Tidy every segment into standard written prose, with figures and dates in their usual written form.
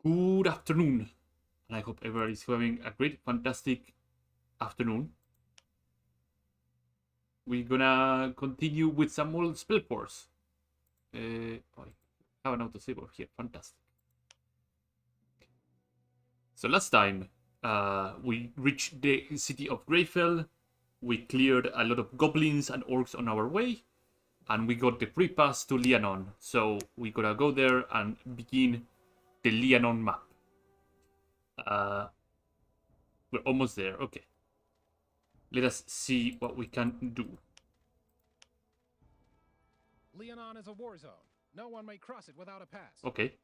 Good afternoon, and I hope everybody is having a great, fantastic afternoon. We're gonna continue with some more Spellforce. I have an autosave over here, fantastic. So last time, we reached the city of Greyfell, we cleared a lot of goblins and orcs on our way, and we got the free pass to Lianon. So we gotta go there and begin the Lianon map. We're almost there, okay. Let us see what we can do. Leonon is a war zone. No one may cross it without a pass. Okay.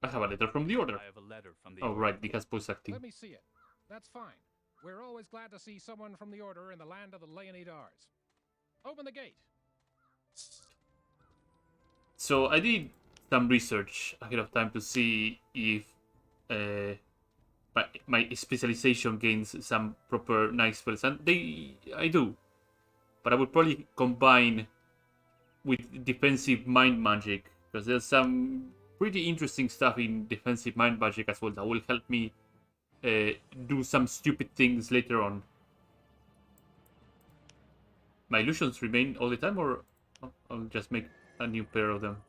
I have a letter from the Order. I have a letter from the Oh, Order. right, because voice acting. Let me see it. That's fine. We're always glad to see someone from the Order in the land of the Leonidars. Open the gate. So I did some research ahead of time to see if my specialization gains some proper nice spells, and I do. But I would probably combine with defensive mind magic, because there's some pretty interesting stuff in defensive mind magic as well that will help me do some stupid things later on. My illusions remain all the time, or I'll just make a new pair of them.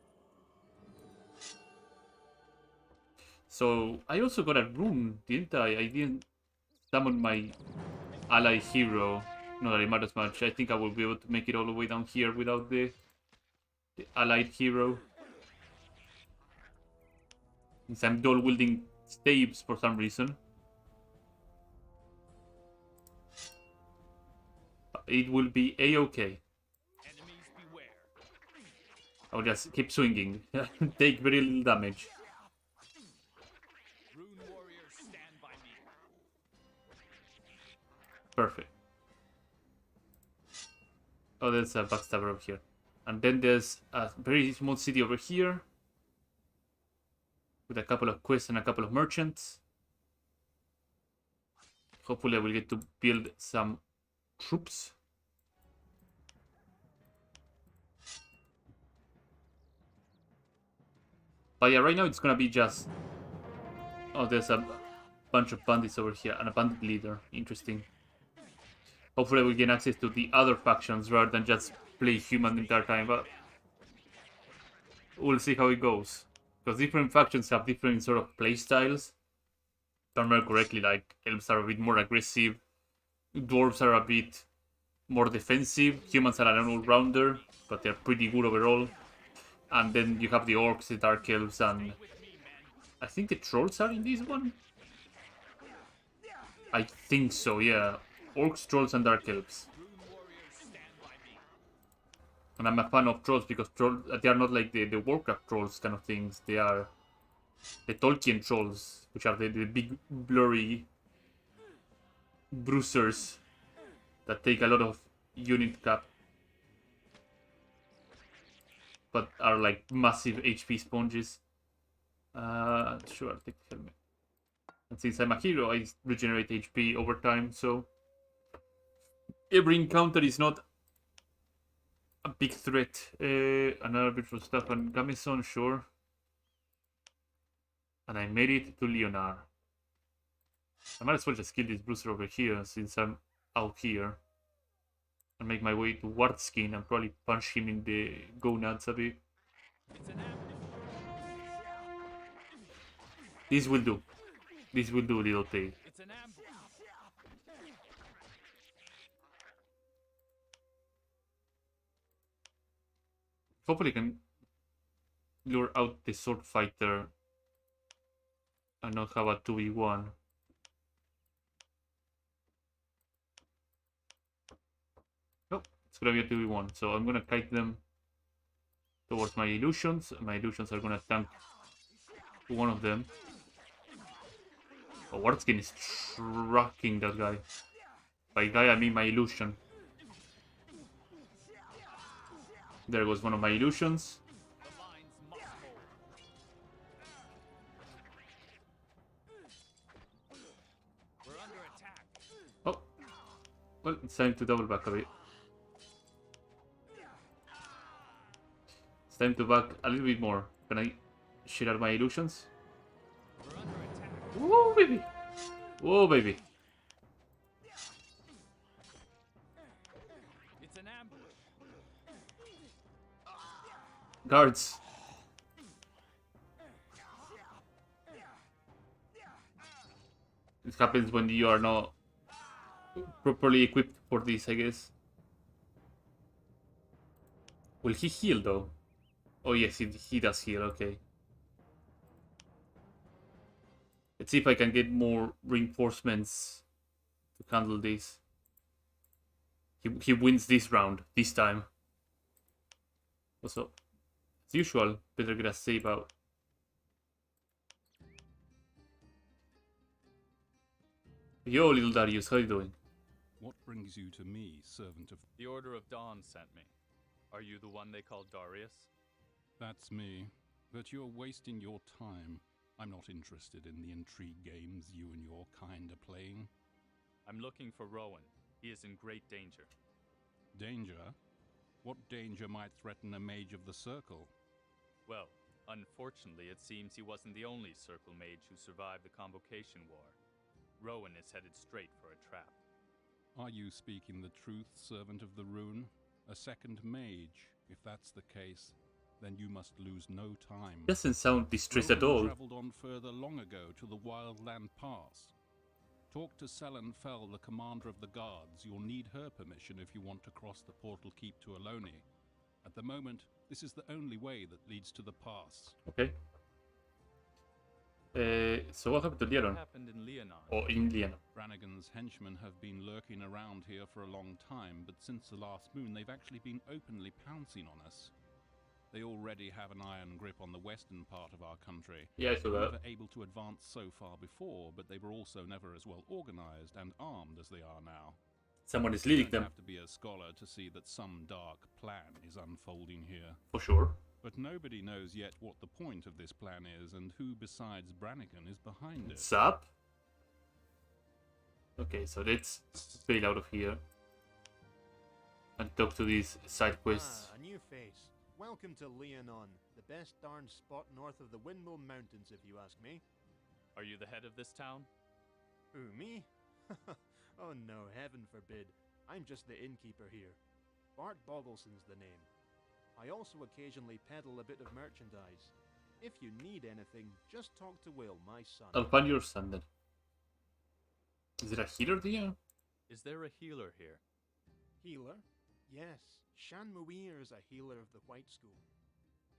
So I also got a rune, didn't I? I didn't summon my ally hero. Not that it matters much. I think I will be able to make it all the way down here without the allied hero. Since I'm dual wielding staves for some reason. It will be a-okay. I'll just keep swinging. Take very little damage. Perfect. Oh, there's a backstabber over here. And then there's a very small city over here. With a couple of quests and a couple of merchants. Hopefully I will get to build some troops. But yeah, right now it's gonna be just... Oh, there's a bunch of bandits over here and a bandit leader. Interesting. Hopefully we'll gain access to the other factions rather than just play human the entire time, but we'll see how it goes. Because different factions have different sort of play styles. If I remember correctly, like elves are a bit more aggressive, dwarves are a bit more defensive, humans are an all-rounder, but they're pretty good overall. And then you have the orcs, the dark elves, and I think the trolls are in this one? I think so, yeah. Orcs, trolls, and dark elves. And I'm a fan of trolls because trolls, they are not like the Warcraft trolls kind of things. They are the Tolkien trolls, which are the big, blurry bruisers that take a lot of unit cap. But are like massive HP sponges. Sure, I'll take the helmet. And since I'm a hero, I regenerate HP over time, so every encounter is not a bit threat. Another bit of stuff on Gamison, sure. And I made it to Leonar. I might as well just kill this bruiser over here since I'm out here. And make my way to Wardskin and probably punch him in the gonads a bit. This will do. This will do, little tail. Hopefully I can lure out the sword fighter and not have a 2v1. Nope, it's gonna be a 2v1, so I'm gonna kite them towards my illusions. My illusions are gonna tank one of them. Oh, Wardskin is tracking that guy. By guy, I mean my illusion. There goes one of my illusions. Oh, well, it's time to double back a bit. It's time to back a little bit more. Can I shit out my illusions? We're under attack. Whoa, baby! Whoa, baby! It's an ambush. Guards! This happens when you are not properly equipped for this, I guess. Will he heal, though? Oh, yes, he does heal, okay. Let's see if I can get more reinforcements to handle this. He wins this round, this time. Also, as usual, better get a save out. Yo, little Darius, how you doing? What brings you to me, servant of... The Order of Dawn sent me. Are you the one they call Darius? That's me. But you're wasting your time. I'm not interested in the intrigue games you and your kind are playing. I'm looking for Rowan. He is in great danger. Danger? What danger might threaten a mage of the Circle? Well, unfortunately, it seems he wasn't the only Circle mage who survived the Convocation War. Rowan is headed straight for a trap. Are you speaking the truth, servant of the Rune? A second mage? If that's the case, then you must lose no time. Doesn't sound distressed at Rowan all. traveled on further long ago to the Wildland Pass. Talk to Selen Fell, the commander of the guards. You'll need her permission if you want to cross the portal keep to Aloni. At the moment, this is the only way that leads to the pass. Okay. So what happened to Leonon? What happened in Leonon? Or in Leonon? Brannigan's henchmen have been lurking around here for a long time, but since the last moon they've actually been openly pouncing on us. They already have an iron grip on the western part of our country. Yeah, I saw They were that. never able to advance so far before, but they were also never as well organized and armed as they are now. Someone is You leading don't them, have to be a scholar to see that some dark plan is unfolding here. for sure. But nobody knows yet what the point of this plan is and who besides Brannigan is behind it. What's up? Okay, so let's bail out of here and talk to these side quests. Ah, a new face. Welcome to Leonon, the best darn spot north of the Windmill Mountains, if you ask me. Are you the head of this town? Who, me? Oh no, heaven forbid. I'm just the innkeeper here. Bart Boggleson's the name. I also occasionally peddle a bit of merchandise. If you need anything, just talk to Will, my son. I'll find your son then. Is there a healer there? Is there a healer here? Healer? Yes, Shan Muir is a healer of the White School.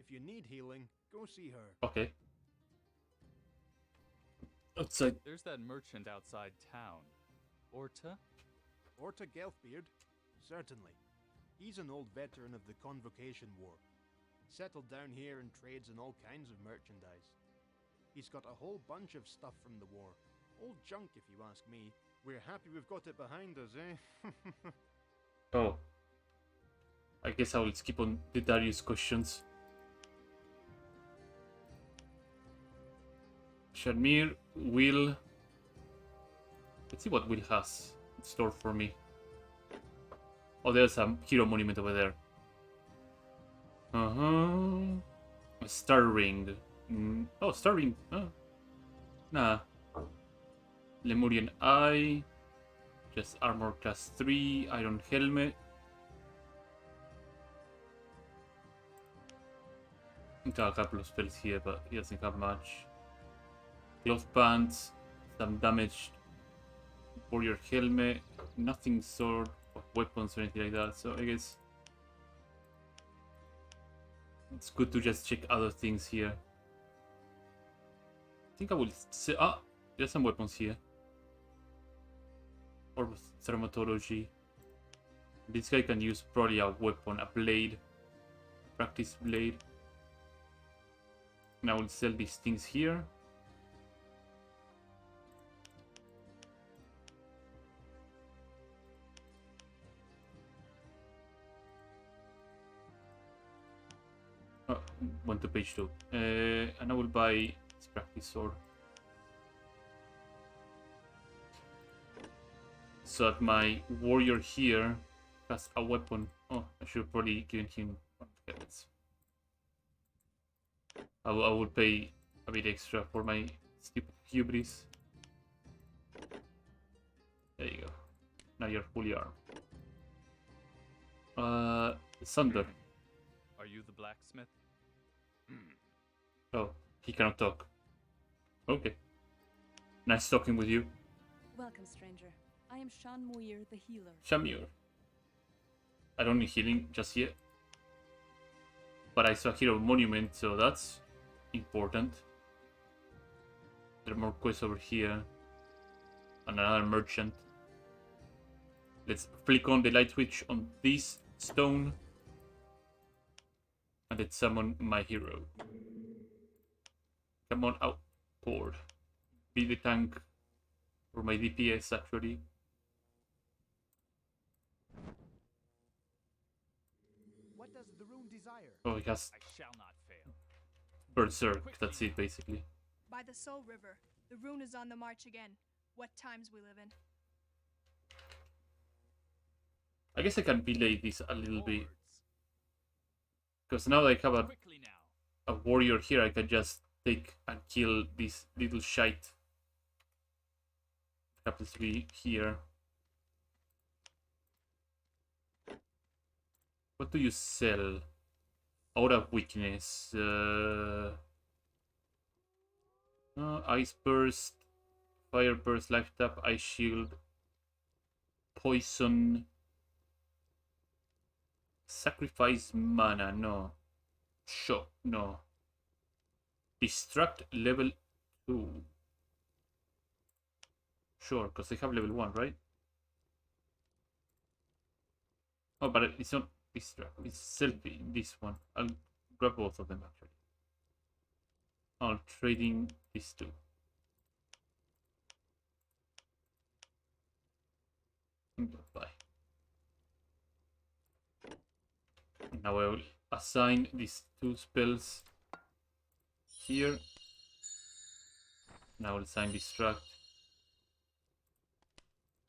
If you need healing, go see her. Okay. Outside. There's that merchant outside town. Orta? Orta Gelfbeard? Certainly. He's an old veteran of the Convocation War. Settled down here and trades in all kinds of merchandise. He's got a whole bunch of stuff from the war. Old junk, if you ask me. We're happy we've got it behind us, eh? Oh. I guess I will skip on the Darius questions. Sharmir, Will. Let's see what Will has in store for me. Oh, there's a hero monument over there. A star ring. Oh, star ring. Oh. Nah. Lemurian Eye. Just armor class 3. Iron helmet. Got a couple of spells here, but he doesn't have much. Cloth pants. Some damaged warrior helmet. Nothing sword or weapons or anything like that, so I guess it's good to just check other things here. I think I will say, there's some weapons here. Or thermatology. This guy can use probably a weapon, a blade. Practice blade. And I will sell these things here. Went to page 2. And I will buy this practice sword. So that my warrior here has a weapon. Oh, I should have probably given him. Okay, I will pay a bit extra for my Stupid hubris. There you go. Now you're fully armed. Sunder. Are you the blacksmith? Oh, he cannot talk. Okay. Nice talking with you. Welcome, stranger. I am Shan Muir, the healer. Shamir. I don't need healing just yet. But I saw a hero monument, so that's important. There are more quests over here. And another merchant. Let's flick on the light switch on this stone. And let's summon my hero. Come on out, board. Be the tank. Or my DPS, actually. What does the rune desire? Oh, he has I shall not fail. Berserk. That's it, basically. By the Soul River, the rune is on the march again. What times we live in. I guess I can delay this a little bit. Forwards. Because now that I have Quickly now. a warrior here, I can just take and kill this little shite. Happens to be here. What do you sell? Aura weakness. Ice burst, fire burst, life tap, ice shield, poison, sacrifice mana. No. Shock. No. Distract level 2. Sure, because they have level 1, right? Oh, but it's not distract. It's selfie. This one. I'll grab both of them actually. I'll trading these two. Bye. Now I will assign these two spells here. Now I'll assign distract.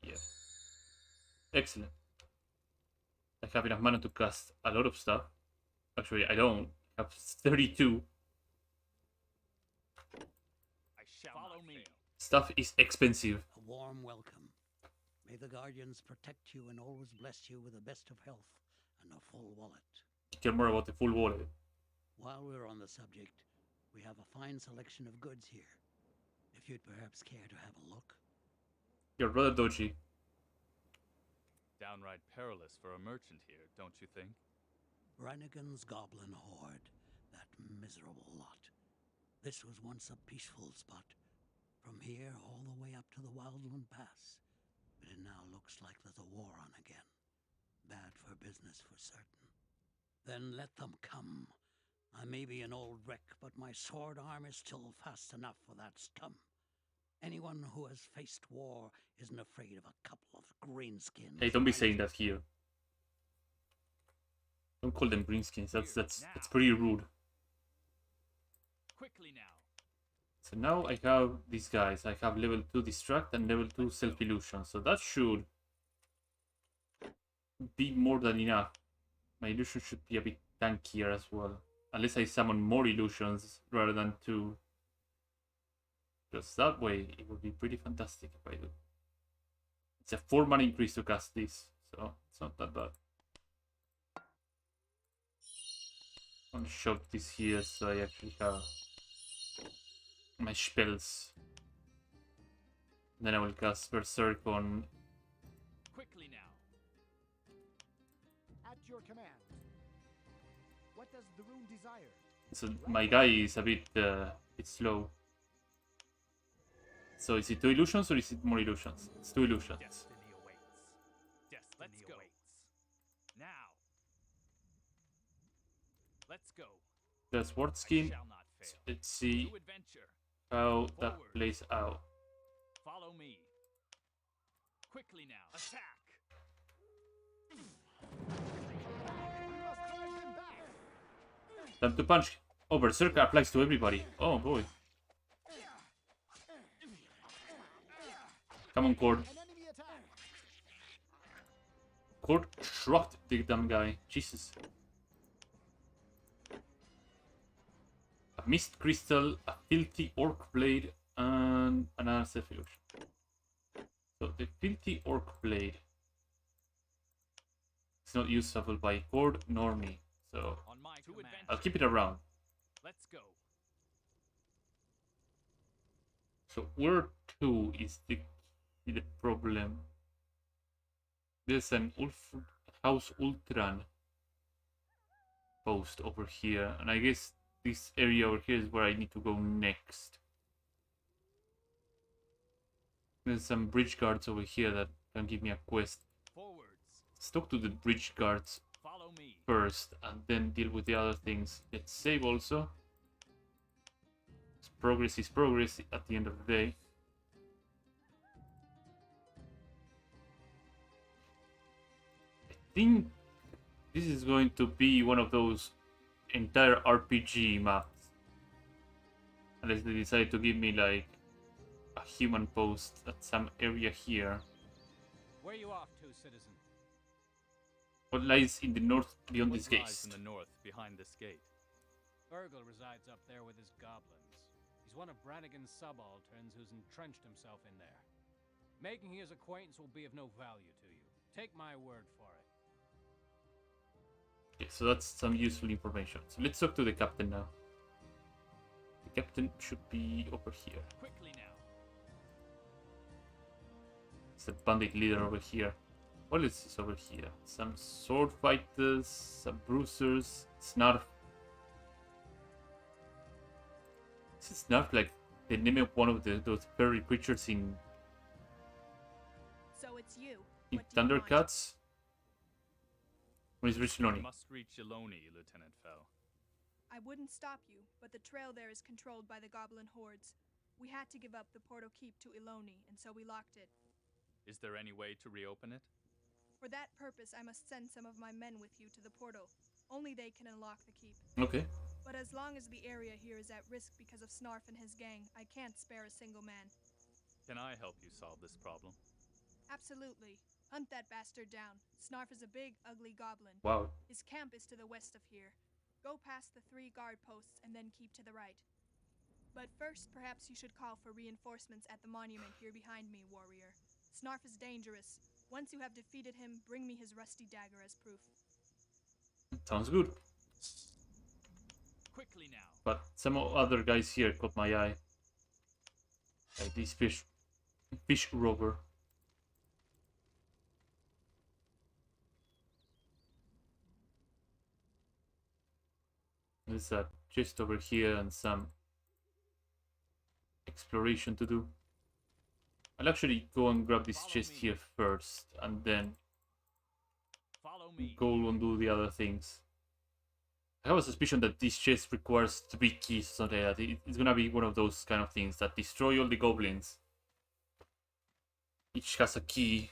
Yeah. Excellent. I have enough mana to cast a lot of stuff. Actually, I don't. I have 32. I shall Follow not me. Fail. Stuff is expensive. A warm welcome. May the Guardians protect you and always bless you with the best of health and a full wallet. Care more about the full wallet. While we're on the subject, we have a fine selection of goods here. If you'd perhaps care to have a look. You're rather dodgy. Downright perilous for a merchant here, don't you think? Brannigan's goblin horde, that miserable lot. This was once a peaceful spot. From here all the way up to the Wildland Pass. But it now looks like there's a war on again. Bad for business for certain. Then let them come. I may be an old wreck, but my sword arm is still fast enough for that stump. Anyone who has faced war isn't afraid of a couple of greenskins. Hey, don't be saying that here. Don't call them greenskins. That's pretty rude. Quickly now. So now I have these guys. I have level 2 distract and level 2 self illusion. So that should be more than enough. My illusion should be a bit tankier as well. Unless I summon more illusions rather than 2. Because that way it would be pretty fantastic if I do. It's a 4 mana increase to cast this, so it's not that bad. I'll shove this here so I actually have my spells. Then I will cast Berserk on. Quickly now. At your command. What does the rune desire? So my guy is a bit slow. So is it 2 illusions or is it more illusions? It's 2 illusions. Destiny awaits. Let's go. Now. Let's go. The sword I skin. shall not fail. Let's see To adventure. how that Forward. plays out. Follow me. Quickly now. Attack. Time to punch. Oh, Berserker applies to everybody. Oh boy. Come on, Cord. An enemy attack. Cord shrugged the damn guy. Jesus. A mist crystal, a filthy orc blade, And another self illusion. So the filthy orc blade. It's not usable by Cord nor me, so On my command. I'll keep it around. Let's go. So where to is the problem. There's an House Ultran post over here, and I guess this area over here is where I need to go next. There's some bridge guards over here that can give me a quest. Forwards. Let's talk to the bridge guards Follow me. first, and then deal with the other things. Let's save also. Progress is progress at the end of the day. I think this is going to be one of those entire RPG maps. Unless they decide to give me like a human post at some area here. Where are you off to, citizen? What lies in the north beyond What this gate? lies in the north behind this gate? Urgle resides up there with his goblins. He's one of Brannigan's subalterns who's entrenched himself in there. Making his acquaintance will be of no value to you. Take my word for it. Okay, so that's some useful information. So let's talk to the captain now. The captain should be over here. Quickly now. It's the bandit leader over here. What else is over here? Some sword fighters, some bruisers, Snarf. Is Snarf like the name of one of those furry creatures in So it's you. What do you want? Thundercats? Or is Rich You Lonnie? must reach Iloni, Lieutenant Fell. I wouldn't stop you, but the trail there is controlled by the goblin hordes. We had to give up the portal keep to Iloni, and so we locked it. Is there any way to reopen it? For that purpose, I must send some of my men with you to the portal. Only they can unlock the keep. Okay. But as long as the area here is at risk because of Snarf and his gang, I can't spare a single man. Can I help you solve this problem? Absolutely. Hunt that bastard down. Snarf is a big, ugly goblin. Wow. His camp is to the west of here. Go past the 3 guard posts and then keep to the right. But first, perhaps you should call for reinforcements at the monument here behind me, warrior. Snarf is dangerous. Once you have defeated him, bring me his rusty dagger as proof. Sounds good. Quickly now. But some other guys here caught my eye. Like this fish rover. There's a chest over here and some exploration to do. I'll actually go and grab this chest here first, and then Follow me. go and do the other things. I have a suspicion that this chest requires 3 keys or something like that. It's gonna be one of those kind of things that destroy all the goblins. Each has a key.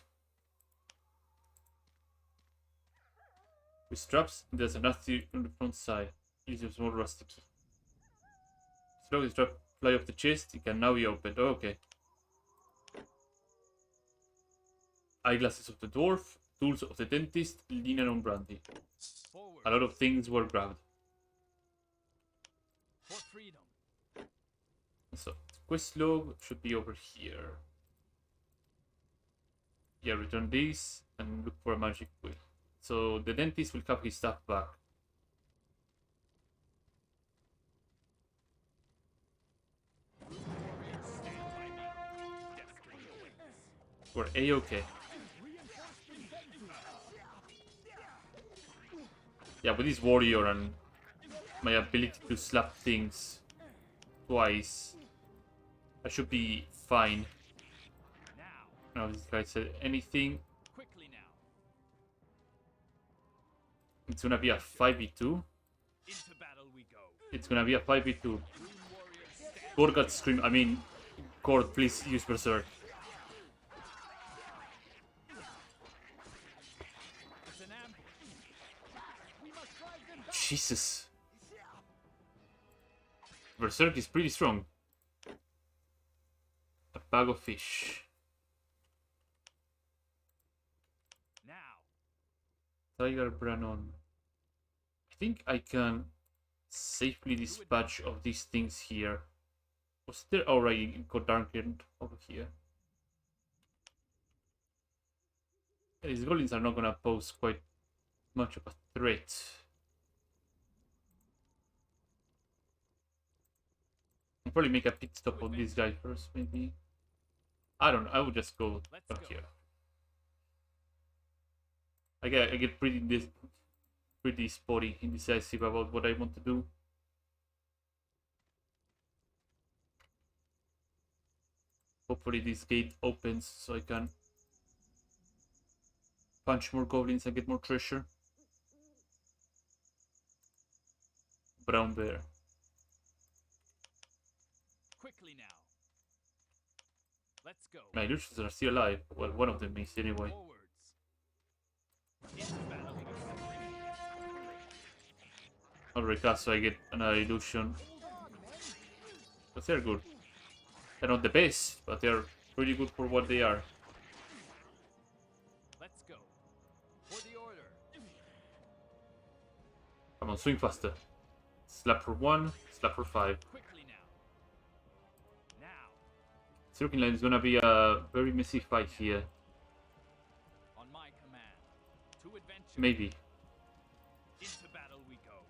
With straps, there's a nasty on the front side. Use a small rusty key. Slowly strap fly off the chest, it can now be opened. Oh, okay. Eyeglasses of the dwarf, tools of the dentist, linen on brandy. Forward. A lot of things were grabbed. For freedom. So, quest log should be over here. Yeah, return this and look for a magic wheel. So, the dentist will have his stuff back. We're A-okay. Yeah, with this warrior and my ability to slap things twice, I should be fine. Now. Now this guy said anything. Quickly now. It's gonna be a 5v2. Into battle we go. It's gonna be a 5v2. Rune warriors stand. Cord got scream. I mean, Cord, please use Berserk. It's an ambush. Jesus. Berserk is pretty strong. A bag of fish. Now. Tiger Brannon. I think I can safely dispatch of these things here. Was there already got darkened over here? These goblins are not gonna pose quite much of a threat. I'll probably make a pit stop on this guy first, maybe. I don't know, I would just go back here. I get pretty spotty, indecisive about what I want to do. Hopefully this gate opens so I can punch more goblins and get more treasure. Brown bear. Quickly now. Let's go. My illusions are still alive. Well, one of them is anyway. Forwards. Into battle. I'll recast so I get another illusion. But they're good. They're not the best, but they're pretty good for what they are. Let's go. For the order. Come on, swing faster. Slap for 1, slap for 5. Quickly now. Now. It's looking like it's gonna be a very messy fight here. On my command. To adventure. Maybe. Into battle we go.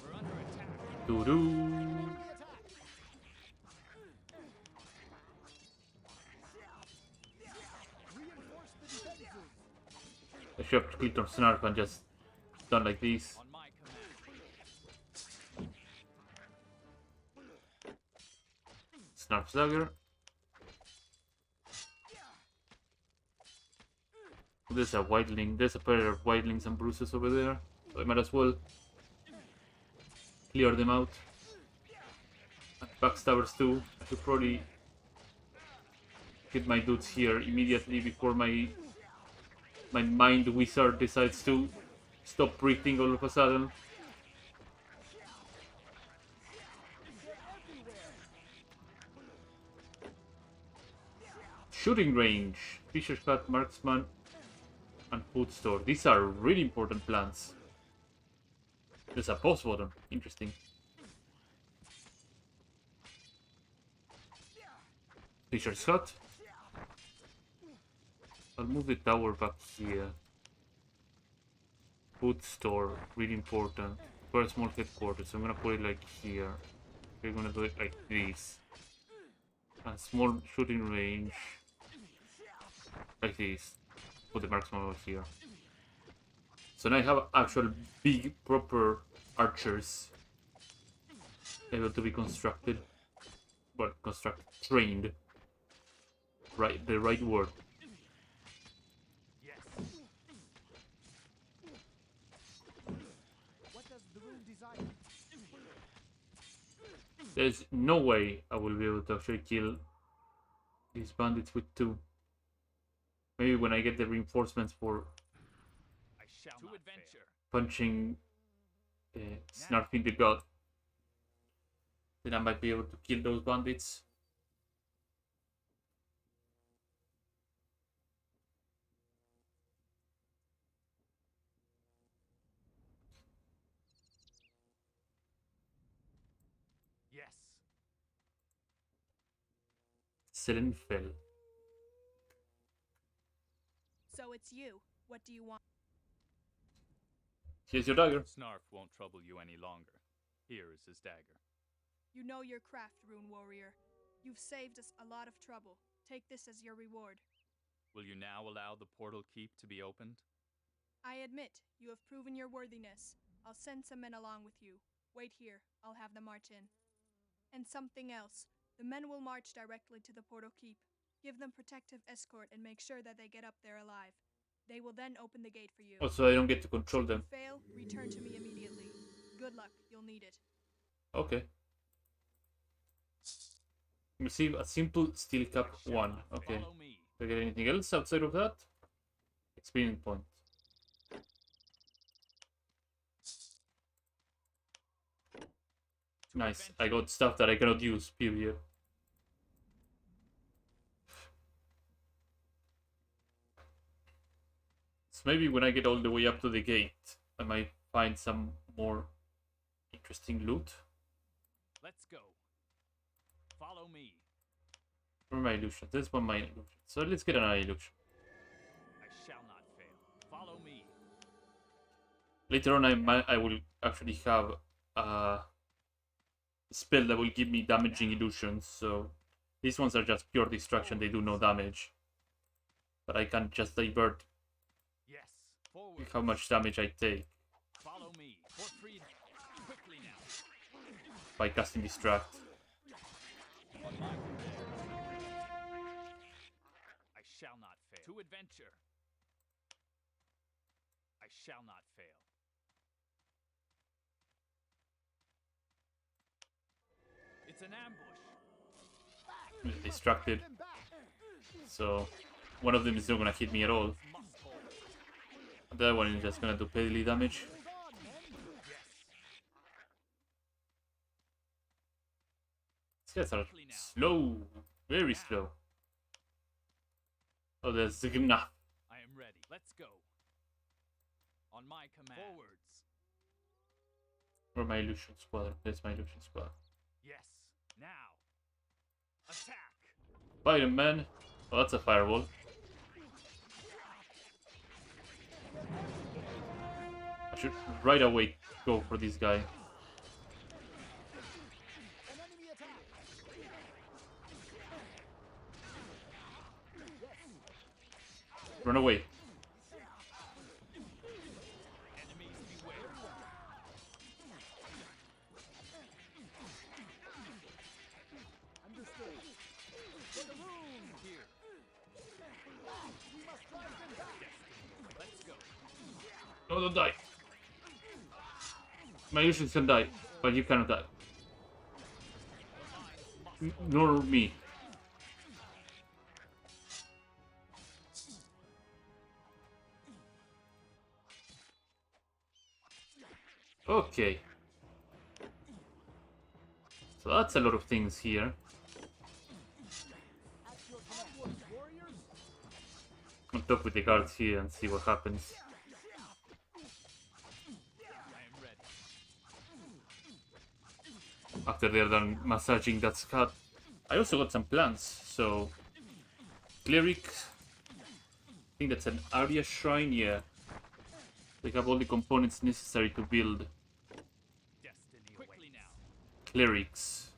We're under attack. Doo-doo. I should have clicked on Snarf and just done like this. On my command. Snarf dagger. There's a wildling. There's a pair of wildlings and bruises over there. So I might as well clear them out. And backstabbers too. I should probably get my dudes here immediately before my mind wizard decides to stop breathing all of a sudden. Shooting range, Fisher's Cut, Marksman, and Food Store. These are really important plans. There's a pause button. Interesting. Fisher's Hut. I'll move the tower back here. Food store, really important. For a small headquarters, I'm gonna put it like here. We're gonna do it like this. And small shooting range. Like this. Put the marksman over here. So now I have actual big, proper archers able to be constructed. Well, trained. Right, the right word. There's no way I will be able to actually kill these bandits with 2. Maybe when I get the reinforcements for I shall to adventure. Punching Snarfing the God, then I might be able to kill those bandits. Yes. Selen fell. So it's you. What do you want? Here's your dagger. Snarf won't trouble you any longer. Here is his dagger. You know your craft, Rune Warrior. You've saved us a lot of trouble. Take this as your reward. Will you now allow the portal keep to be opened? I admit, you have proven your worthiness. I'll send some men along with you. Wait here, I'll have them march in. And something else. The men will march directly to the portal keep. Give them protective escort and make sure that they get up there alive. They will then open the gate for you. Also, I don't get to control them. If you fail, return to me immediately. Good luck, you'll need it. Okay. Receive a simple steel cap 1. Okay. Do I get anything else outside of that? Experience point. Nice. I got stuff that I cannot use, period. So maybe when I get all the way up to the gate, I might find some more interesting loot. Let's go. Follow me. Where are my illusions? This one my illusion. So let's get another illusion. I shall not fail. Follow me. Later on, I will actually have a spell that will give me damaging illusions. So these ones are just pure distraction. They do no damage. But I can just divert Yes. Forward. how much damage I take Follow me. For freedom. Quickly now. by casting distract. On my command. I shall not fail. To adventure. I shall not fail. It's an ambush. Distracted. So one of them is not gonna hit me at all. Must hold. The other one is just gonna do pedally damage. These guys are slow, very slow. Oh, there's Zigna. I am ready. Let's go. On my command. Forwards. Where my illusion squadron? There's my illusion squad. Yes. Now. Attack. Fight him, man. Oh, that's a fireball. I should right away go for this guy. Run away. Enemies beware. Here. Let's go. No, don't die. My illusions can die, but you cannot die. Nor me. Okay. So that's a lot of things here. I'll talk with the guards here and see what happens. I am ready. After they're done massaging that scat. I also got some plants, so... Cleric... I think that's an Arya Shrine, yeah. They have all the components necessary to build Destiny quickly now. clerics.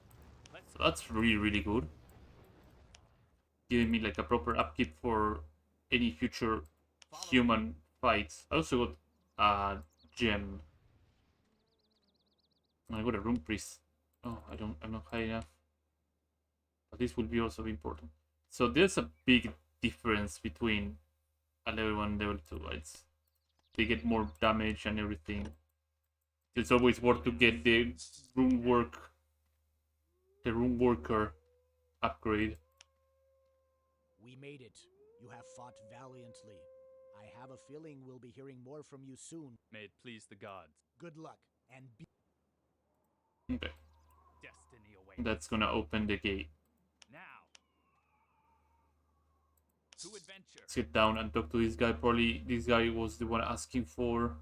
So that's really, really good. Giving me like a proper upkeep for any future human fights. I also got a gem. I got a rune priest. Oh, I'm not high enough. But this will be also important. So there's a big difference between a level 1 and level 2. It's, they get more damage and everything. It's always worth to get the rune worker upgrade. We made it. You have fought valiantly. I have a feeling we'll be hearing more from you soon. May it please the gods. Good luck, and be... Okay, Destiny awaits. that's gonna open the gate. Now. To adventure. Sit down and talk to this guy. Probably this guy was the one asking for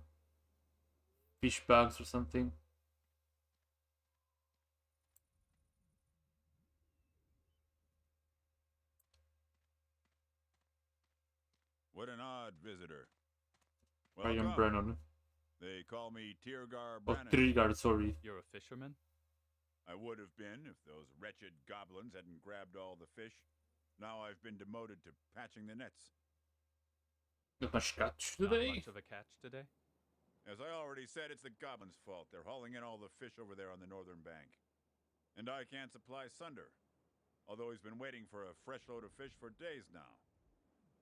fish bags or something. What an odd visitor. Ryan Welcome. Brennan. They call me Tiergar Oh, Brannan. Trigard, sorry. You're a fisherman? I would have been if those wretched goblins hadn't grabbed all the fish. Now I've been demoted to patching the nets. Not much catch Not today. much of a catch today? As I already said, it's the goblins' fault. They're hauling in all the fish over there on the northern bank. And I can't supply Sunder. Although he's been waiting for a fresh load of fish for days now.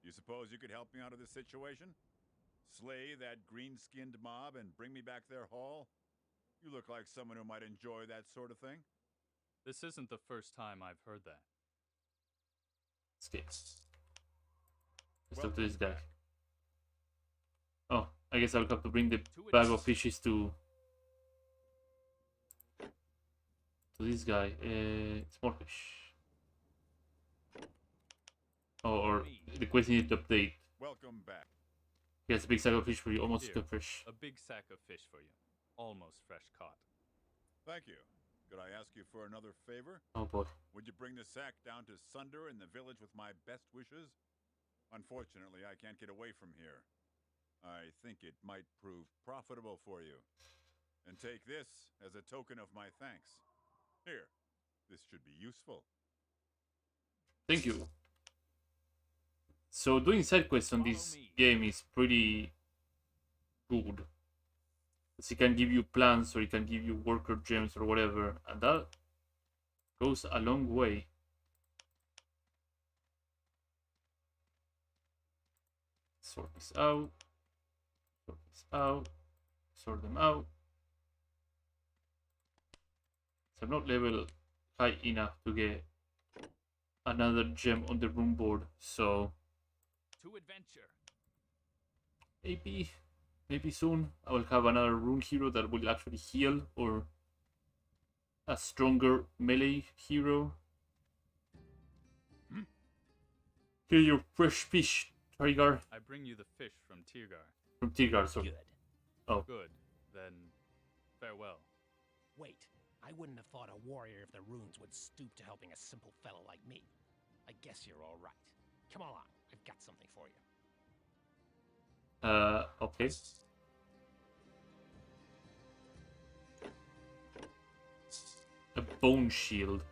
You suppose you could help me out of this situation? Slay that green-skinned mob and bring me back their haul? You look like someone who might enjoy that sort of thing. This isn't the first time I've heard that. Okay. Let's talk to this guy. Oh, I guess I'll have to bring the bag of fishes to this guy. It's more fish. Oh, or the quest needed to update. Welcome back. Yes, a big sack of fish for you, almost Here, cooked fish. A big sack of fish for you. Almost fresh caught. Thank you. Could I ask you for another favor? Oh boy. Would you bring the sack down to Sunder in the village with my best wishes? Unfortunately, I can't get away from here. I think it might prove profitable for you. And take this as a token of my thanks. Here, this should be useful. Thank you. So doing side quests on this game is pretty good. Because it can give you plans, or it can give you worker gems or whatever, and that goes a long way. Sort this out. Sort this out. Sort them out. So I'm not level high enough to get another gem on the room board, so To adventure. maybe soon I will have another rune hero that will actually heal, or a stronger melee hero. Here, your fresh fish, Trigar. I bring you the fish from Tirgar. From Tirgar, sorry. Good. Oh. Good. Then, farewell. Wait, I wouldn't have thought a warrior of the runes would stoop to helping a simple fellow like me. I guess you're all right. Come along, I've got something for you. Okay. A bone shield.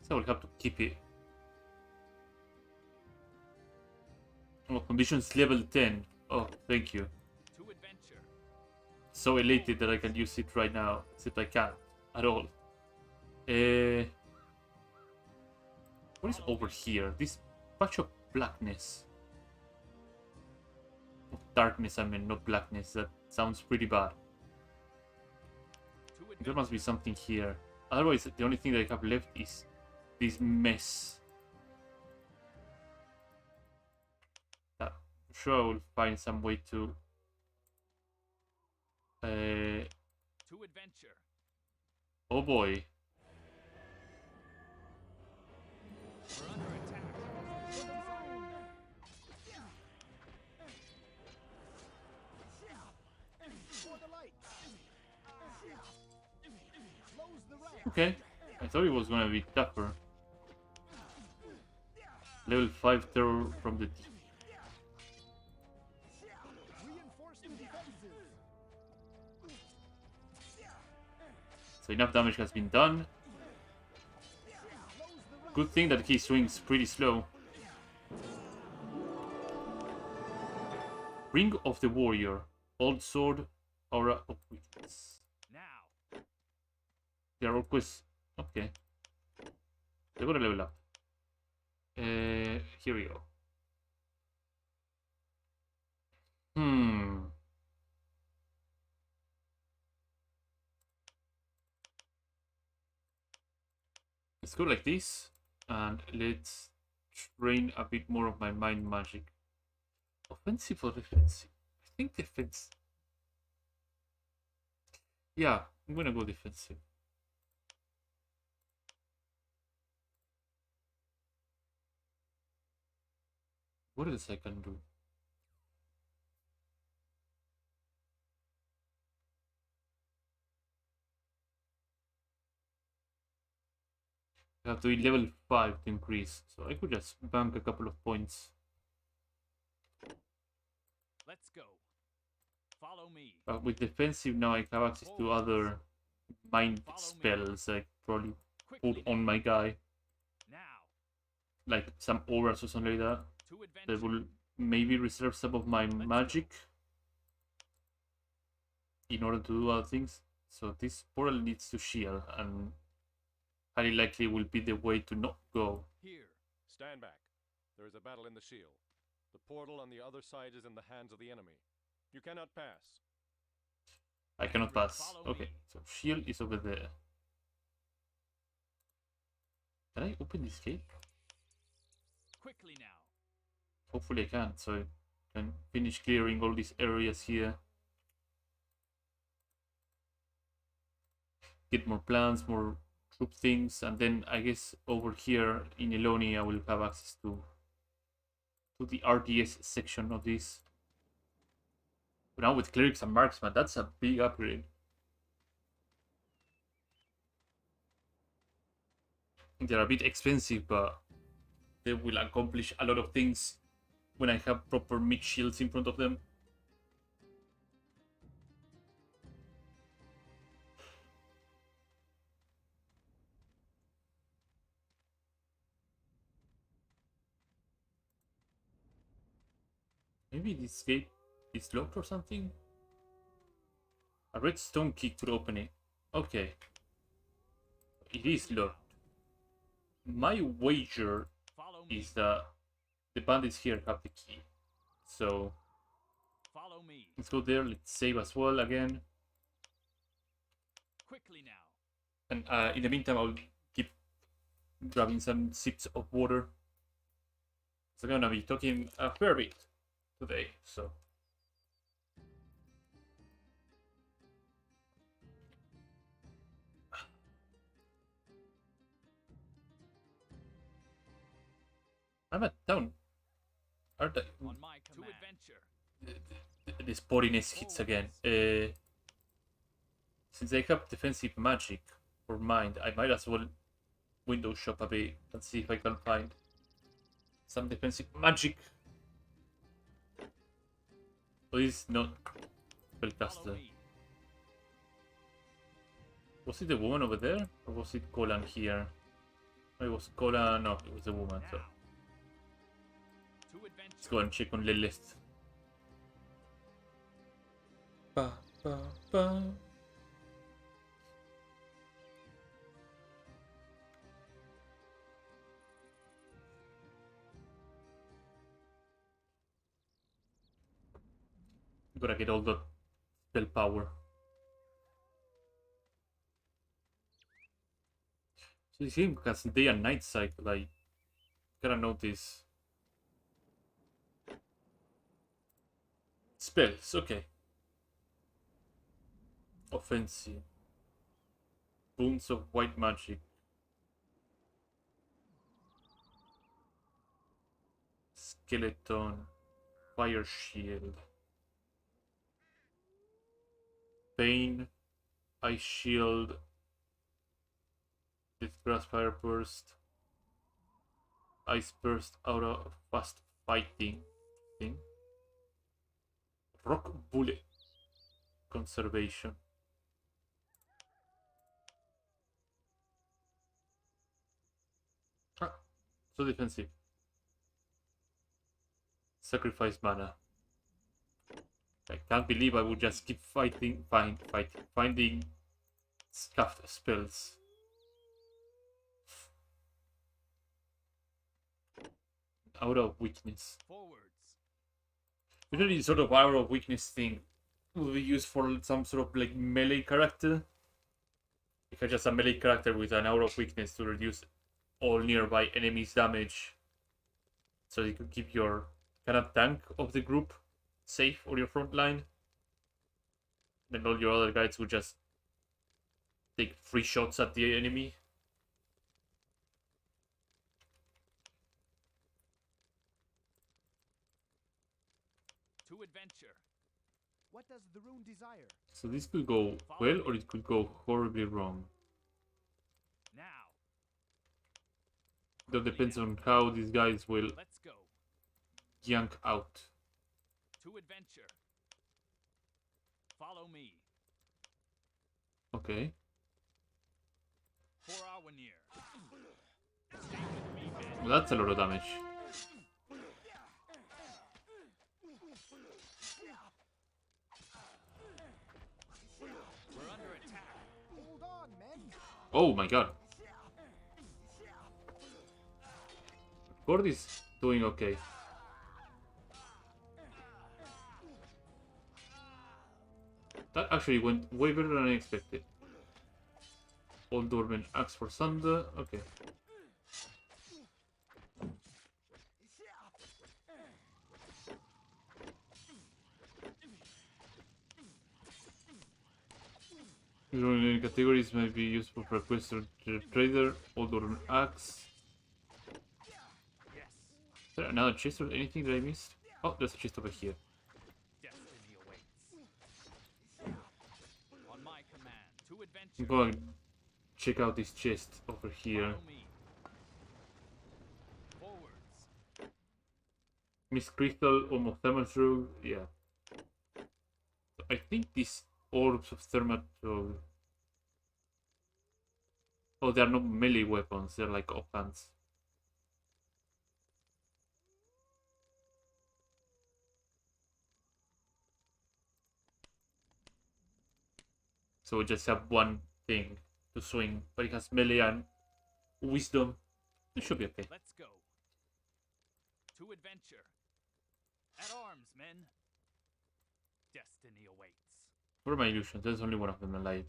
So I will have to keep it. Oh, conditions level 10. Oh, thank you. To adventure. So elated that I can use it right now, except I can't at all. What is over here? This patch of blackness. Of darkness, I mean, not blackness. That sounds pretty bad. There must be something here. Otherwise, the only thing that I have left is this mess. I'm sure I will find some way to... To adventure. Oh boy. We're under attack. Okay. I thought it was gonna be tougher. Level 5 terror from the... So enough damage has been done. Good thing that he swings pretty slow. Ring of the Warrior. Old Sword. Aura of Weakness. Now. They are all quests. Okay. They're gonna level up. Here we go. Let's go like this, and let's train a bit more of my mind magic. Offensive or defensive? I think defense. Yeah, I'm gonna go defensive. What else I can do? I have to be level 5 to increase, so I could just bank a couple of points. Let's go. Follow me. But with defensive now I have access to other mind spells I probably put on my guy. Now. Like some auras or something like that. That will maybe reserve some of my magic in order to do other things. So this portal needs to shield, and highly likely will be the way to not go. Here, stand back. There is a battle in the shield. The portal on the other side is in the hands of the enemy. You cannot pass. I cannot pass. Okay, so shield is over there. Can I open this gate? Quickly now. Hopefully I can, so I can finish clearing all these areas here. Get more plans, more troop things, and then I guess over here in Eloni I will have access to the RTS section of this. Now with clerics and marksman, that's a big upgrade. They're a bit expensive, but they will accomplish a lot of things when I have proper mid shields in front of them. Maybe this gate is locked or something? A red stone key to open it. Okay. It is locked. My wager is that the bandits here have the key. So Follow me. let's go there. Let's save as well again. Quickly now. And in the meantime, I'll keep grabbing some sips of water. So I'm gonna be talking a fair bit today. So I'm at town. Aren't I? On my command. To adventure. The sportiness hits again. Since I have defensive magic for mind, I might as well window shop a bit and see if I can find some defensive magic. Please not spellcaster. Was it the woman over there? Or was it Colan here? It was Colan, no, it was the woman, so. Let's go and check on the list. Ba, ba, ba. Gotta get all the spell power. So this game has day and night cycle, I gotta notice. Spells, okay. Offensive. Boons of white magic. Skeleton. Fire shield. Pain. Ice shield. Death grass fire burst. Ice burst out of fast fighting thing. Rock bullet. Conservation. Ah, so defensive. Sacrifice mana. I can't believe I would just keep finding scuffed spells. Aura of weakness. Forwards. Usually, sort of aura of weakness thing will be used for some sort of like melee character. If you're just a melee character with an aura of weakness to reduce all nearby enemies' damage, so you can keep your kind of tank of the group safe or your front line. Then all your other guys will just take 3 shots at the enemy. To adventure. What does the rune desire? So this could go well or it could go horribly wrong. Now. That depends on how these guys will Let's go. yank out. To adventure. Follow me. Okay. For our near. Well, that's a lot of damage. We're under attack. Hold on, men. Oh my god. Cord is doing okay. That actually went way better than I expected. Old Dorman Axe for Thunder. Okay. Usually categories may be useful for a quest or trader. Old Dorman Axe. Is there another chest or anything that I missed? Oh, there's a chest over here. Destiny awaits. I'm going to check out this chest over here. Follow me. Forwards. Miss Crystal, almost Thermal. Yeah. So I think these orbs of Thermal. Oh, they are not melee weapons, they're like offhands. So we just have one thing to swing, but it has melee and wisdom. It should be okay. Let's go. To adventure. At arms, men. Destiny awaits. Where are my illusions? There's only one of them alive.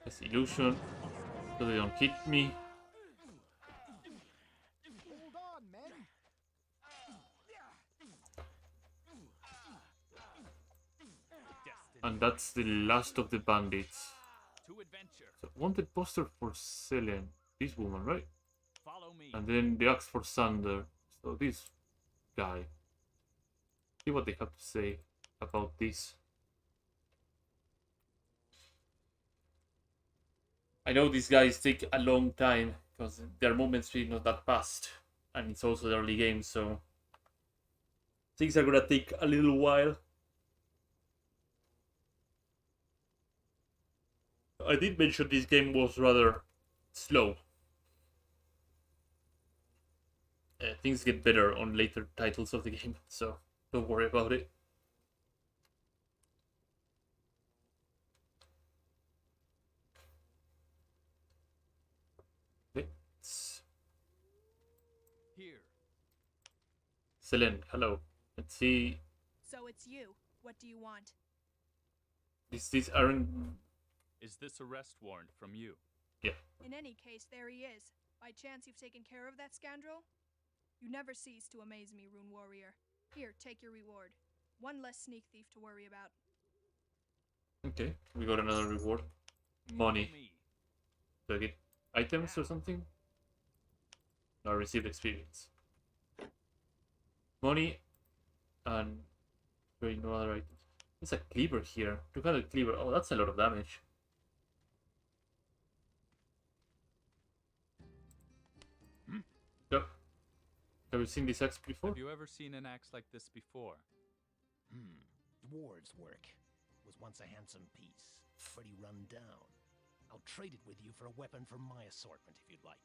This illusion, so they don't hit me. Hold on, men. And that's the last of the bandits. To adventure. So wanted poster for Selene, this woman, right? Follow me. And then the axe for Sander. So this guy. See what they have to say about this. I know these guys take a long time because their movement speed not that fast, and it's also the early game, so things are gonna take a little while. I did mention this game was rather slow. Things get better on later titles of the game, so don't worry about it. Let's... Here. Selene, hello. Let's see. So it's you. What do you want? These aren't... Is this arrest warrant from you? Yeah. In any case, there he is. By chance you've taken care of that scoundrel? You never cease to amaze me, Rune Warrior. Here, take your reward. One less sneak thief to worry about. Okay, we got another reward. Money. Me. Do I get items or something? No, I received experience. Money and very no other items. There's a cleaver here. 200 cleaver. Oh, that's a lot of damage. Yep. Have you seen this axe before? Have you ever seen an axe like this before? Dwarves' work. Was once a handsome piece. Pretty run down. I'll trade it with you for a weapon from my assortment if you'd like.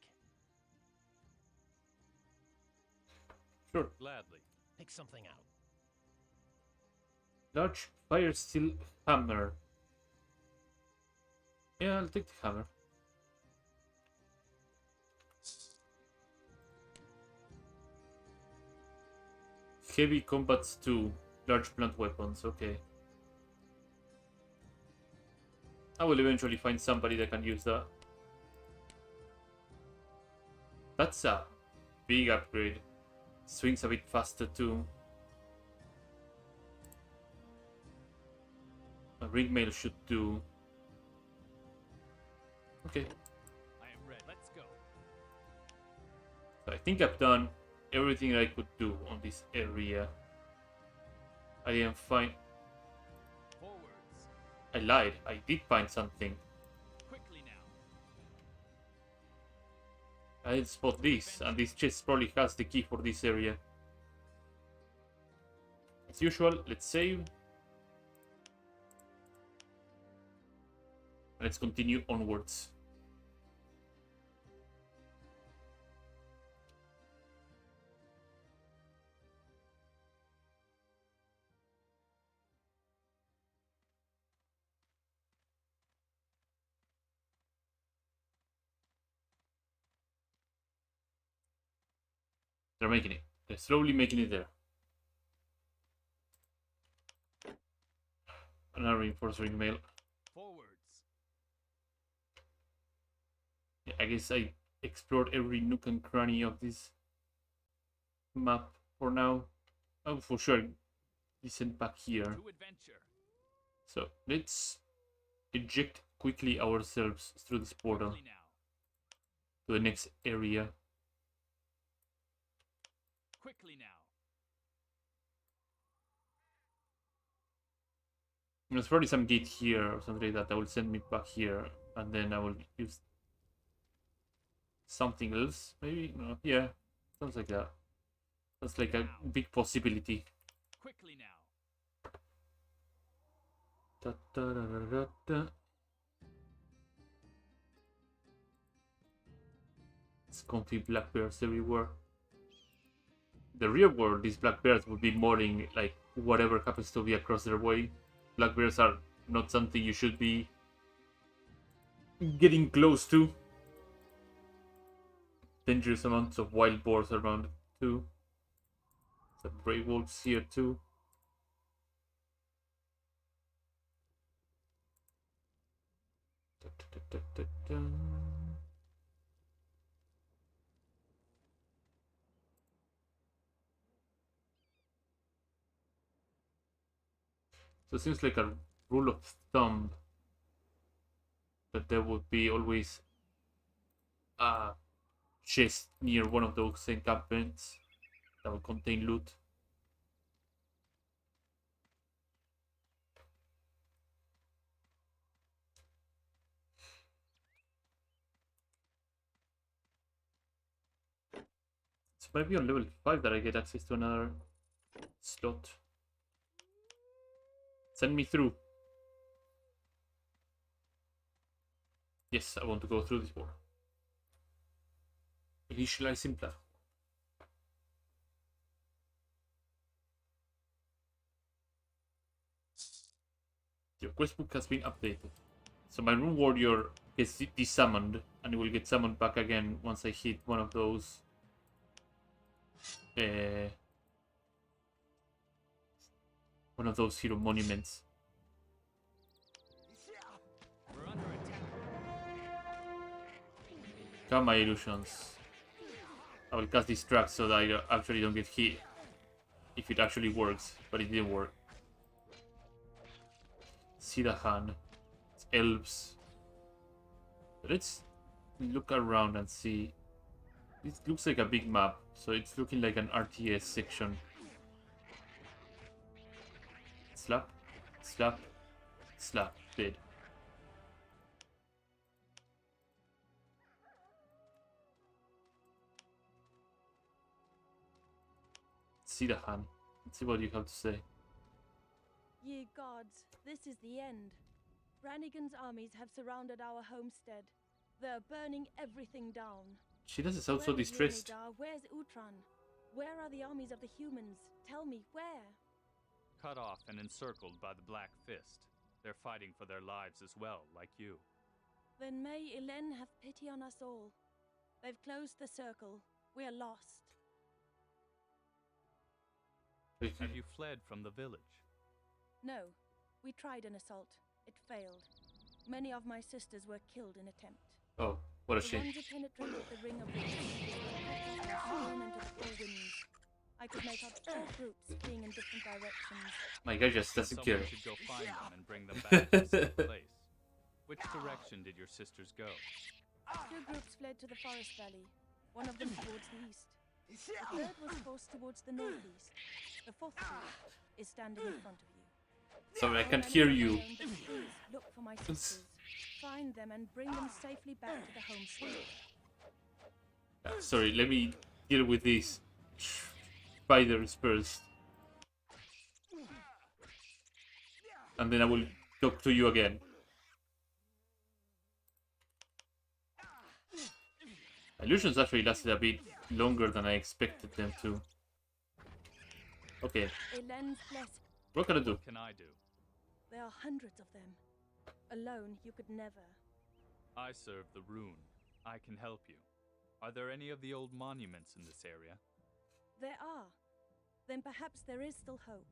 Sure. Gladly. Pick something out. Large fire steel hammer. Yeah, I'll take the hammer. Heavy combats 2. Large blunt weapons, okay. I will eventually find somebody that can use that. That's a big upgrade. Swings a bit faster too. A ring mail should do. Okay. I am ready. Let's go. So I think I've done everything I could do on this area. I didn't find... Forwards. I lied. I did find something. Quickly now. I did spot this, and this chest probably has the key for this area. As usual, let's save. Let's continue onwards. They're making it. They're slowly making it there. Another reinforced ring mail. Forwards. Yeah, I guess I explored every nook and cranny of this map for now. Oh, for sure, isn't back here. To adventure. So let's eject quickly ourselves through this portal Quickly now. to the next area. Quickly now. There's probably some gate here or something like that will send me back here, and then I will use something else. Maybe no. Yeah, sounds like that. That's like a big possibility. Quickly now. Da, da, da, da, da, da. It's comfy black bears everywhere. The real world, these black bears would be mauling like whatever happens to be across their way. Black bears are not something you should be getting close to. Dangerous amounts of wild boars around too. Some brave wolves here too. Da, da, da, da, da. So it seems like a rule of thumb that there would be always a chest near one of those encampments that will contain loot. It's maybe on level 5 that I get access to another slot. Send me through. Yes, I want to go through this wall. Initializing platform. Your quest book has been updated. So my rune warrior gets desummoned, and it will get summoned back again once I hit one of those hero monuments. We're under attack. Come my illusions. I will cast distract so that I actually don't get hit. If it actually works, but it didn't work. Sidahan. It's elves. Let's look around and see. It looks like a big map, so it's looking like an RTS section. Slap, slap, slap, dead. Sidahan, let's see what you have to say. Ye gods, this is the end. Brannigan's armies have surrounded our homestead. They're burning everything down. She doesn't sound so Where is distressed. Leonidar? Where's Utran? Where are the armies of the humans? Tell me, where? Cut off and encircled by the Black Fist. They're fighting for their lives as well, like you. Then may Elen have pity on us all. They've closed the circle. We're lost. Have you fled from the village? No. We tried an assault. It failed. Many of my sisters were killed in attempt. Oh, what a The shame. ones who penetrated the ring of the flown into the four winds. I could make out 4 groups fleeing in different directions. My guy just doesn't Someone care. should go find them and bring them back to the same place. Which direction did your sisters go? 2 groups fled to the forest valley. One of them towards the east. The third was forced towards the northeast. The 4th group is standing in front of you. Sorry, I can't hear you. Please look for my sisters. Find them and bring them safely back to the homestead. Sorry, let me deal with these spiders first. And then I will talk to you again. Illusions actually lasted a bit longer than I expected them to. Okay, Elen's blessing. what can I do? What can I do? There are hundreds of them. Alone, you could never. I serve the rune. I can help you. Are there any of the old monuments in this area? There are. Then perhaps there is still hope.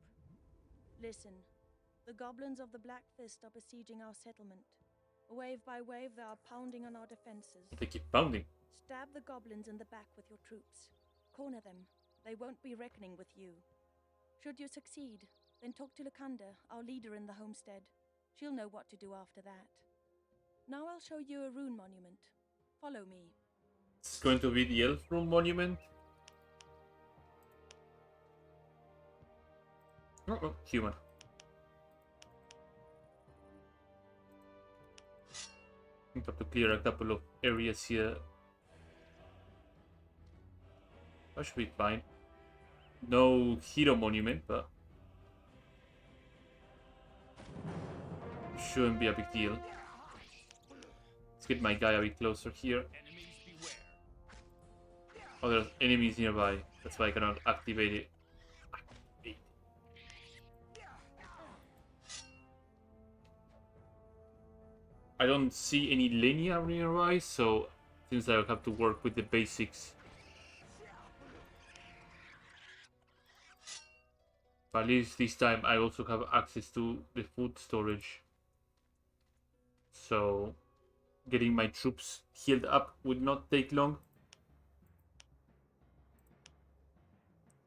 Listen, the goblins of the Black Fist are besieging our settlement. Wave by wave, they are pounding on our defenses. They keep pounding. Stab the goblins in the back with your troops. Corner them. They won't be reckoning with you. Should you succeed, then talk to Lakanda, our leader in the homestead. She'll know what to do after that. Now I'll show you a rune monument. Follow me. It's going to be the elf room monument. Oh, human. I have to clear a couple of areas here. That should be fine. No hero monument, but shouldn't be a big deal. Let's get my guy a bit closer here. Oh, there's enemies nearby. That's why I cannot activate it. I don't see any linear nearby, so since I have to work with the basics. But at least this time I also have access to the food storage. So getting my troops healed up would not take long.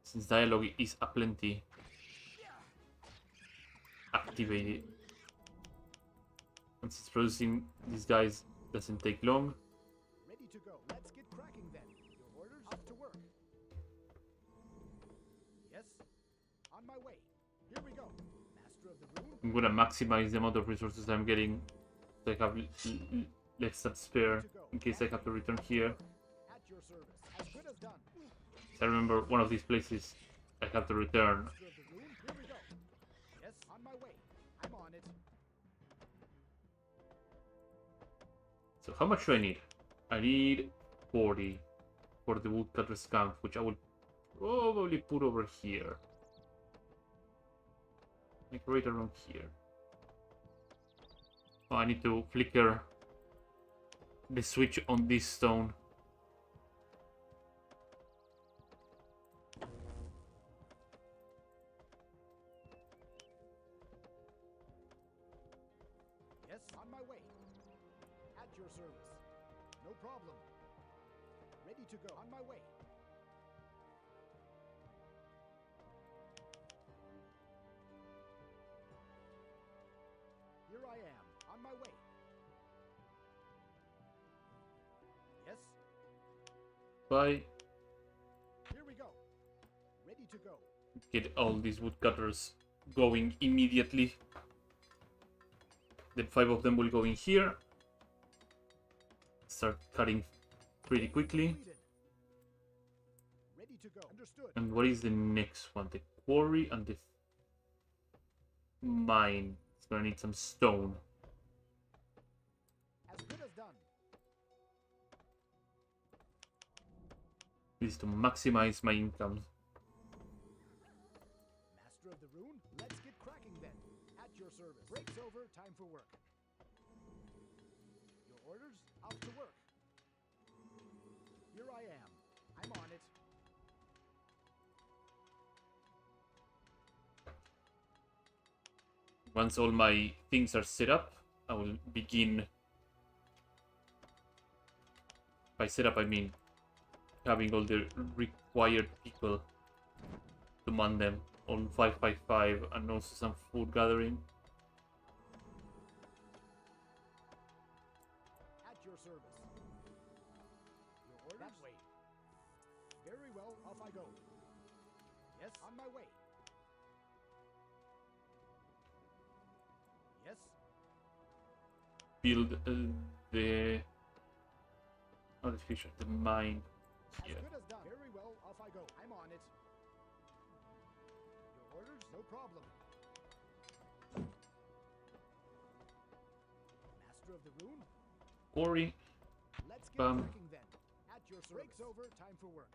Since dialogue is aplenty. Activate it. Once it's producing these guys, doesn't take long. Ready to go. Let's get cracking then. Your orders? Off to work. Yes? On my way. Here we go. Master of the room. I'm gonna maximize the amount of resources I'm getting. So I have less than spare in case I have to return here. At your service. As good as done. I remember one of these places I have to return. Master of the room. Here we go. Yes, on my way. I'm on it. So how much do I need? I need 40 for the woodcutter's camp, which I will probably put over here. Like right around here. Oh, I need to flicker the switch on this stone. Yes, on my way. At your service. No problem. Ready to go. On my way. Here I am. On my way. Yes. Bye. Here we go. Ready to go. Get all these woodcutters going immediately. Then 5 of them will go in here. Start cutting pretty quickly. Completed. Ready to go. Understood. And what is the next one? The quarry and the mine. It's gonna need some stone. As good as done. This is to maximize my income. Master of the rune, let's get cracking then. At your service. Breaks over, time for work. Your orders? Out to work. Here I am. I'm on it. Once all my things are set up, I will begin. By set up, I mean having all the required people to man them on 555 and also some food gathering. At your service. Your orders? That way. Very well, off I go. Yes, on my way. Yes, Build the artificial the mine here. as good as done. Very well, off I go. I'm on it. Your orders? No problem. Master of the rune? Quarry. Let's get Bam. cracking then. At your service. Breaks over, time for work.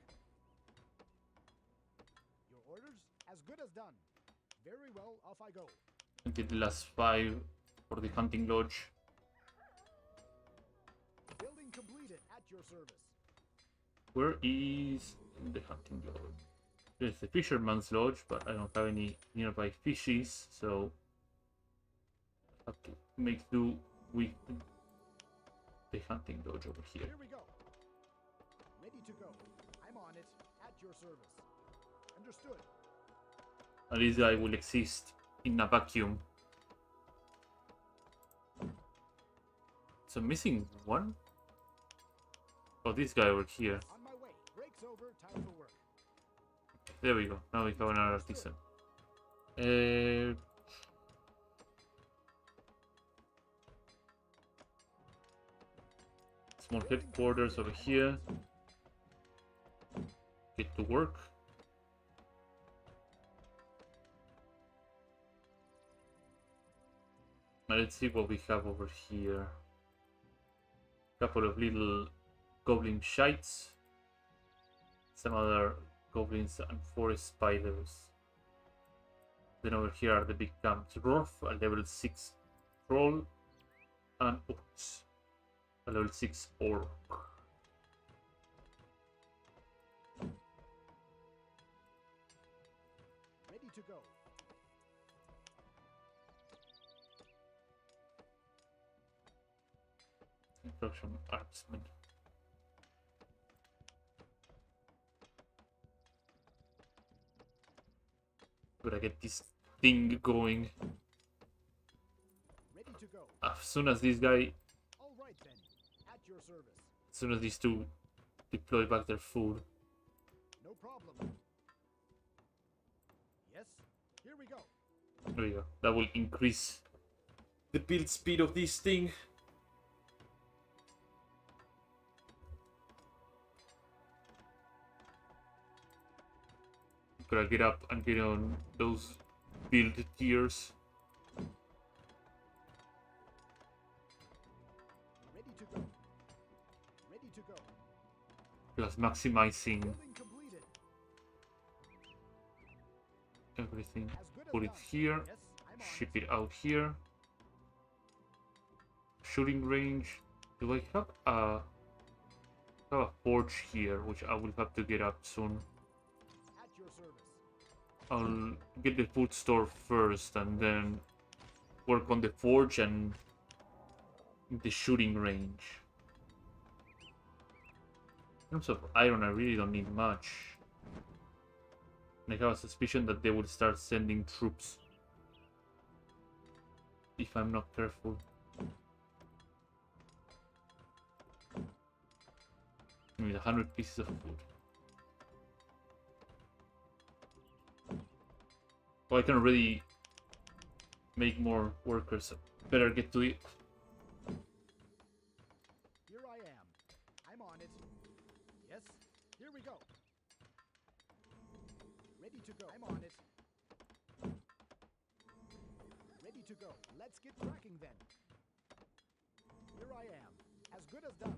Your orders? As good as done. Very well, off I go. And get the last 5 for the hunting lodge. Building completed. At your service. Where is the hunting lodge? There's the fisherman's lodge, but I don't have any nearby fishes, so I have to make do with the hunting lodge over here. Here we go. Ready to go. I'm on it. At your service. Understood. And this guy will exist in a vacuum. So missing one? Oh, this guy over here. On my way. Breaks over, time for work. There we go. Now we have another artisan. small headquarters over here. Get to work. Now let's see what we have over here. Couple of little goblin shites. Some other goblins and forest spiders. Then over here are the big camps. Roth, a level 6 troll, and oops, a level 6 orc. Ready to go. Construction artsman. Gotta get this thing going. Ready to go. As soon as this guy, All right then. At your service. as soon as these two deploy back their food. No problem. Yes. Here we go. There we go. That will increase the build speed of this thing. Gotta get up and get on those build tiers. Ready to go. Ready to go. Plus maximizing Building completed. everything. As good as Put it done. here. Yes, I'm on Ship it. it out here. Shooting range. Do I have a forge here, which I will have to get up soon. At your service. I'll get the food store first and then work on the forge and the shooting range. In terms of iron, I really don't need much. And I have a suspicion that they will start sending troops if I'm not careful. I need 100 pieces of food. Well, I can already make more workers. Better get to it. Here I am. I'm on it. Yes. Here we go. Ready to go. I'm on it. Ready to go. Let's get cracking then. Here I am. As good as done.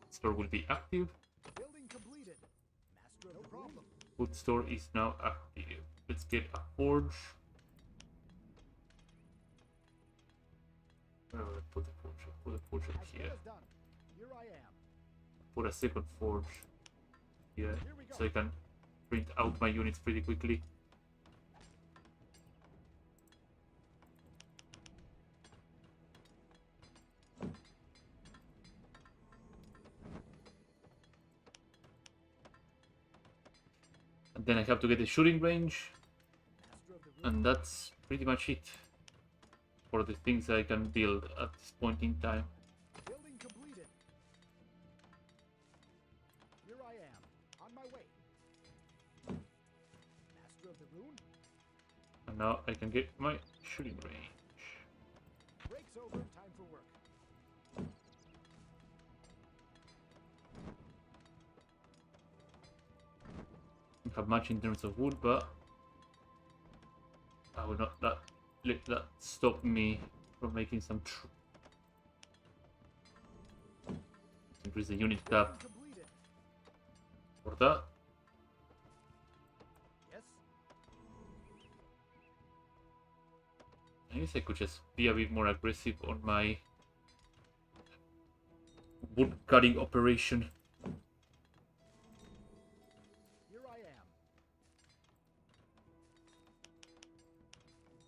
Store will be active. Building completed. Master of no problem. Food store is now active. Let's get a forge. Where will I put the forge? I'll put the forge up As good here. as done. Here I am. Put a second forge here, Here we go. so I can print out my units pretty quickly. And then I have to get the shooting range, Master of the room. and that's pretty much it for the things I can build at this point in time. Building completed. Here I am. On my way. Master of the rune. And now I can get my shooting range. Breaks over. Time for work. Don't have much in terms of wood, but I will not let that stop me from making some increase the unit cap Completed. for that. Yes. I guess I could just be a bit more aggressive on my wood cutting operation. Here I am.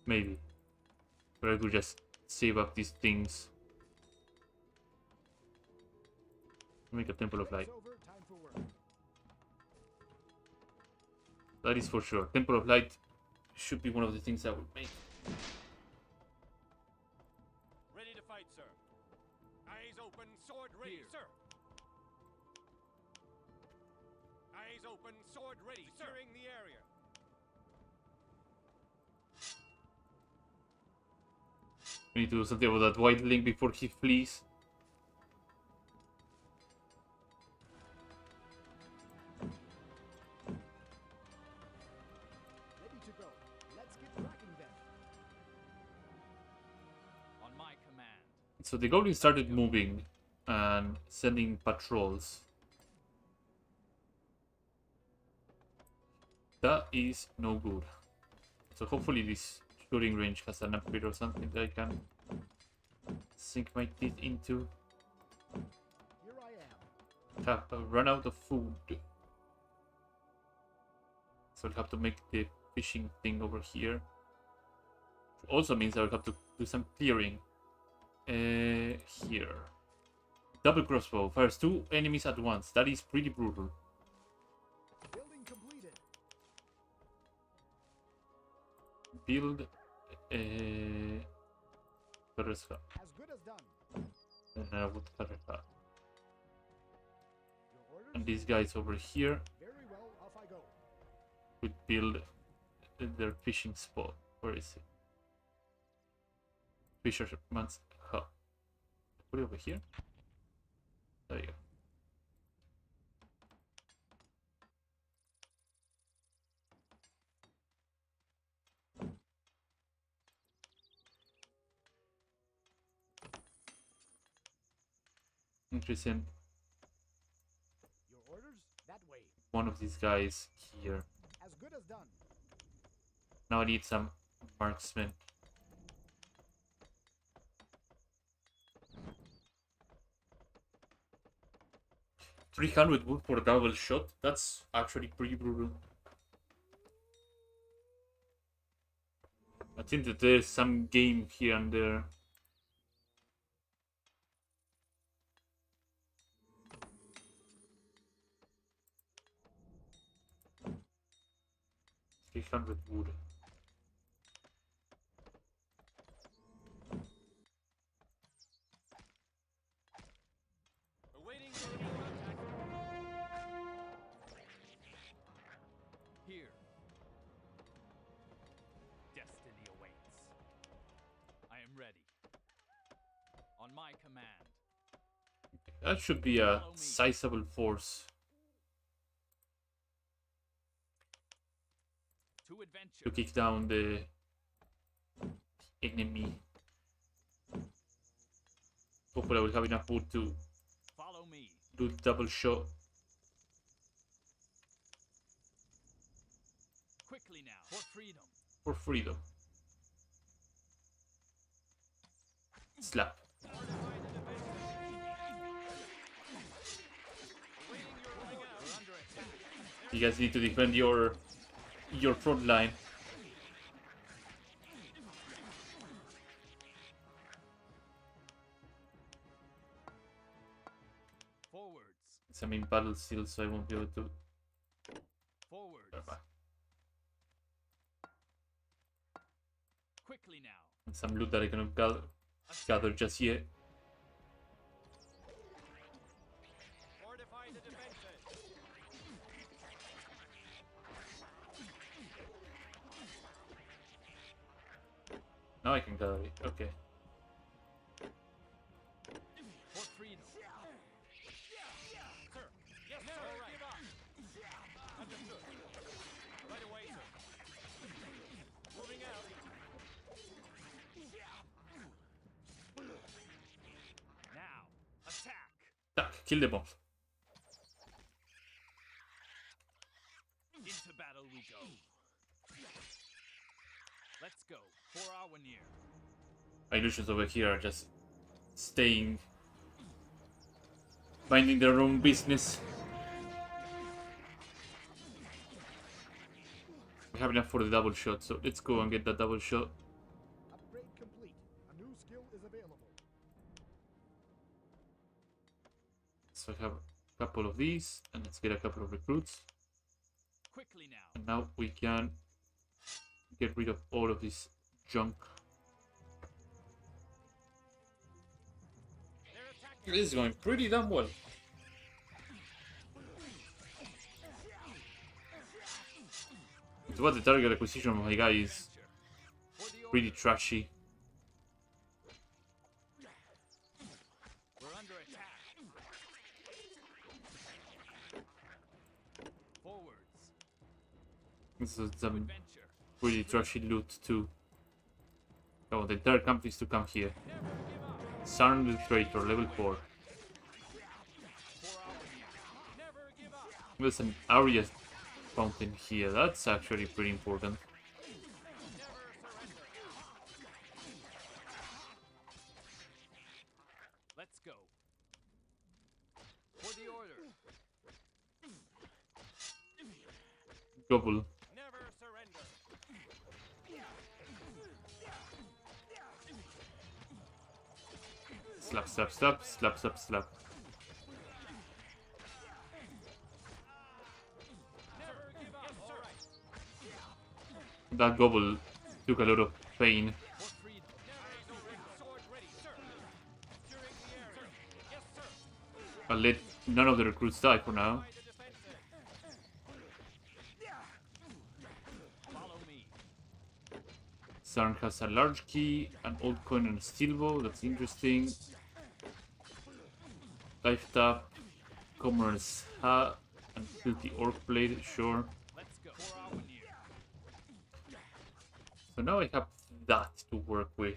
Maybe. But I could just save up these things. Make a Temple of Light. Breaks over. Time for work. That is for sure. Temple of Light should be one of the things I would make. Ready to fight, sir. Eyes open, sword ready, sir. Eyes open, sword ready, securing the area. We need to do something about that white link before he flees. Ready to go. Let's get cracking then. On my command. So the goblins started moving and sending patrols. That is no good. So hopefully this shooting range has an upgrade or something that I can sink my teeth into. Here I am. Have run out of food. So I'll have to make the fishing thing over here. Also means I'll have to do some clearing. Here. Double crossbow. Fires 2 enemies at once. That is pretty brutal. Building completed. Build Karska. As good as done. And I would Karska. Your orders? And these guys over here Very well, off I go. would build their fishing spot. Where is it? Fisherman's hut. Put it over here. There you go. Interesting. Your orders? That way. One of these guys here. As good as done. Now I need some marksmen. $300 wood for a double shot. That's actually pretty brutal. I think that there's some game here and there. $300 wood. Awaiting your attack. Here. Destiny awaits. I am ready. On my command. That should be a sizable force. To adventure. To kick down the enemy. Hopefully I will have enough wood to Follow me. do the double shot. Quickly now. For freedom. For freedom. Slap. You guys need to defend your front line. Forwards. I'm in battle still, so I won't be able to. Forwards. Quickly now. And some loot that I cannot gather just yet. Fortify the defenses. Now I can gather it. Okay. For freedom. Sir. Yes, sir. All right. Give up. Understood. Right away, sir. Moving out. Now. Attack. Tak, kill the bomb. Into battle we go. Let's go. For our near. My illusions over here are just staying, minding their own business. We have enough for the double shot, so let's go and get that double shot. Upgrade complete. A new skill is available. So I have a couple of these, and let's get a couple of recruits. Quickly now. And now we can get rid of all of this junk. This is going pretty damn well. It's what the target acquisition of my guy is pretty trashy. This is some really trashy loot too. Oh, the entire camp is to come here. Sarn the Traitor, level 4. There's an area fountain here. That's actually pretty important. Let's go. For the order. Gobble. Never surrender. Slap, slap, slap, slap, slap, slap. That gobble took a lot of pain. I'll let none of the recruits die for now. Sarn has a large key, an old coin and a steel bow. That's interesting. Life tap, commerce hat, and filthy orc blade. Sure. So now I have that to work with.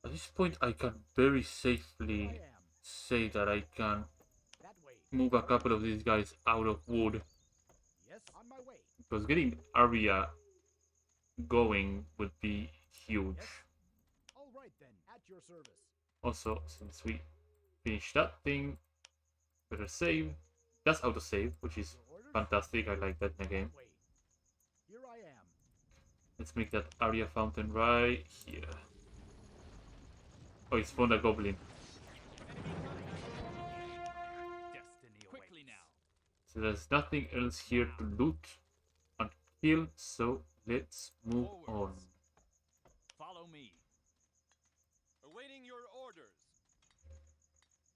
At this point, I can very safely say that I can move a couple of these guys out of wood. Because getting Arya going would be huge. Also, since we finished that thing, better save. That's autosave, which is fantastic. I like that in the game. Let's make that Arya fountain right here. Oh, it's spawned a goblin. So there's nothing else here to loot and kill, so let's move on. Follow me. Awaiting your orders.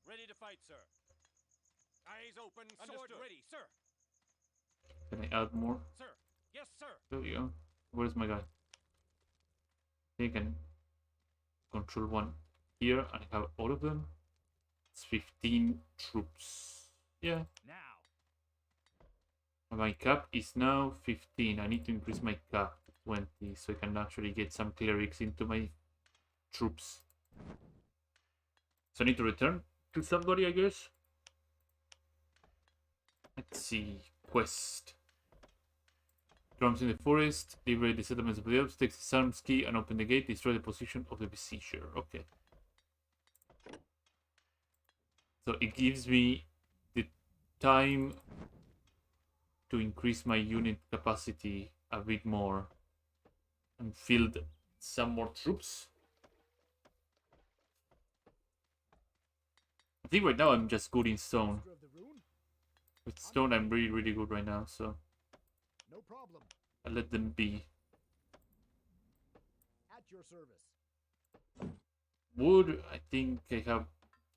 Ready to fight, sir. Eyes open, sword ready, sir. Can I add more? Sir. Yes, sir. There we go. Where's my guy? I can control one here and I have all of them. It's 15 troops. Yeah. Now. My cap is now 15. I need to increase my cap to 20 so I can actually get some clerics into my troops. So I need to return to somebody, I guess. Let's see. Quest. Drums in the forest. Liberate the settlements of the Alps. Take the Sarn's key and open the gate. Destroy the position of the besieger. Okay. So it gives me the time to increase my unit capacity a bit more and field some more troops. I think right now I'm just good in stone. With stone I'm really, really good right now, so no problem. I'll let them be. At your service. Wood, I think I have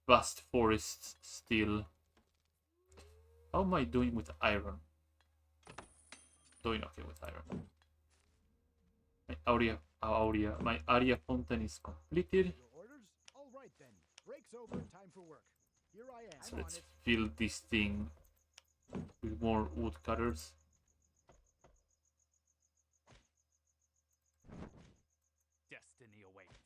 vast forests still. How am I doing with iron? Doing okay with iron. My Arya fountain is completed. Your orders? All right then. Break's over. Time for work. Here I am. So let's fill this thing with more woodcutters. Destiny awaits.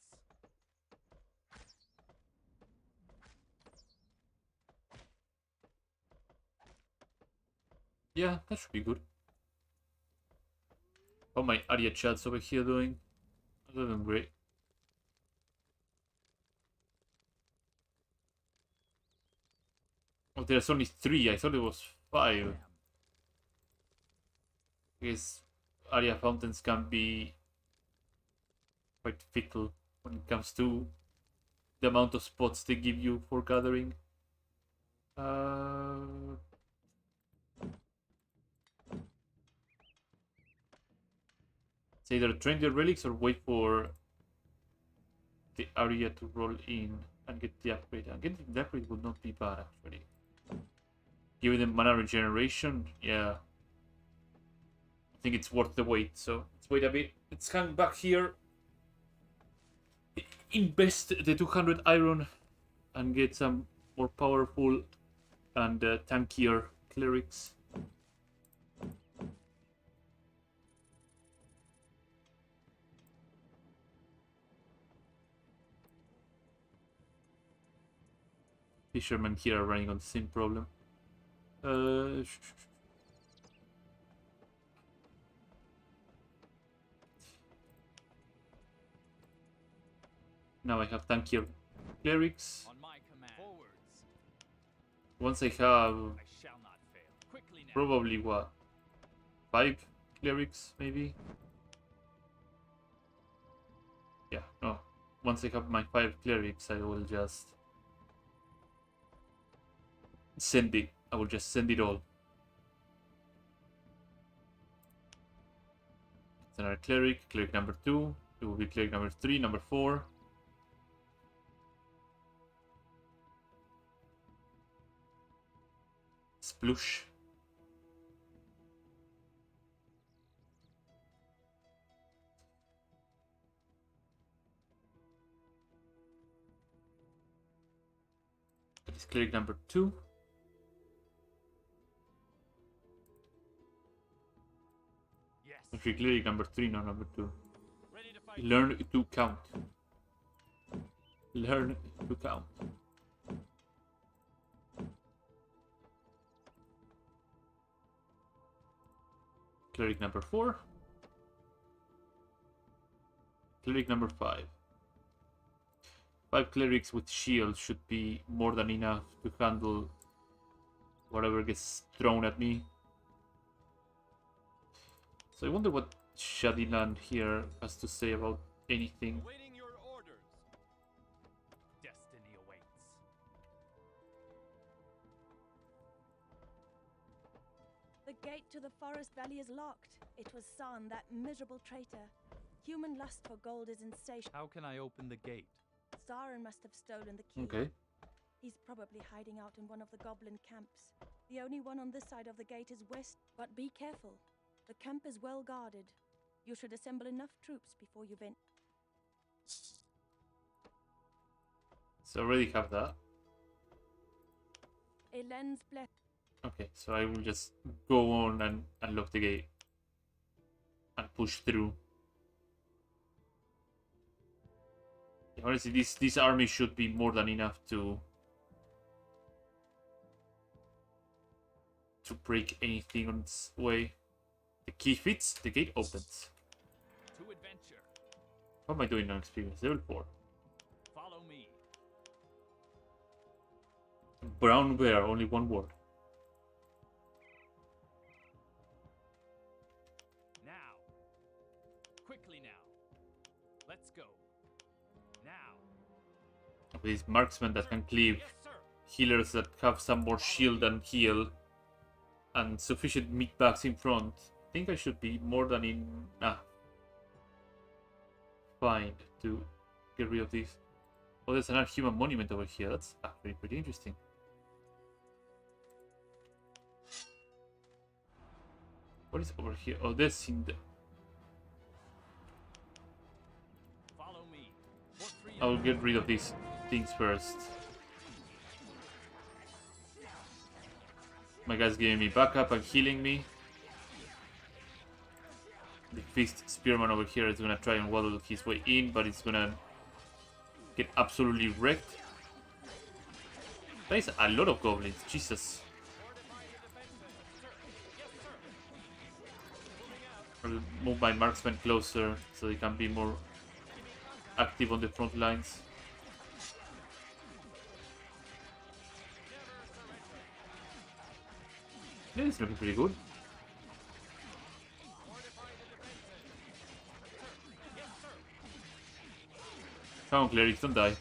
Yeah, that should be good. How my Arya chats over here doing? They're doing great. Oh, there's only 3. I thought it was 5. I guess Arya fountains can be quite fickle when it comes to the amount of spots they give you for gathering. It's either train the relics or wait for the Arya to roll in and get the upgrade. And getting the upgrade would not be bad actually. Giving them mana regeneration, yeah. I think it's worth the wait, so let's wait a bit. Let's hang back here. Invest the 200 iron and get some more powerful and tankier clerics. Fishermen here are running on the same problem. Now I have tankier clerics. On my command. Forwards. Once I have I shall not fail. Quickly now. probably what? 5 clerics maybe? Yeah, no. Once I have my 5 clerics I will just send it. I will just send it all. It's another cleric, cleric number 2. It will be cleric number 3, number 4. Sploosh. That is cleric number 2. Yes. Actually, cleric number 3, not number 2. Ready to fight. Learn to count. Learn to count. Cleric number 4. Cleric number 5. 5 clerics with shields should be more than enough to handle whatever gets thrown at me. So I wonder what Shadiland here has to say about anything. Awaiting your orders. Destiny awaits. The gate to the forest valley is locked. It was San, that miserable traitor. Human lust for gold is insatiable. How can I open the gate? Sarin must have stolen the key. Okay. He's probably hiding out in one of the goblin camps. The only one on this side of the gate is west, but be careful. The camp is well guarded. You should assemble enough troops before you venture. So I already have that. Elene's bless. Okay, so I will just go on and unlock the gate. And push through. Yeah, honestly, this army should be more than enough to break anything on its way. The key fits, the gate opens. To adventure. What am I doing on experience? Level 4. Follow me. Brown bear, only one word. Now. Quickly now. Let's go. Now. These marksmen that can cleave, Yes, sir. healers that have some more shield than heal, and sufficient meat bags in front. I think I should be more than enough. Fine to get rid of this. Oh, there's another human monument over here. That's actually pretty interesting. What is over here? Oh, there's in the... Follow me. For freedom. I'll get rid of these things first. My guy's giving me backup and healing me. The fixed spearman over here is gonna try and waddle his way in, but it's gonna get absolutely wrecked. That is a lot of goblins, Jesus. I'll move my marksmen closer so they can be more active on the front lines. Yeah, it's looking pretty good. Come on, clerics, don't die.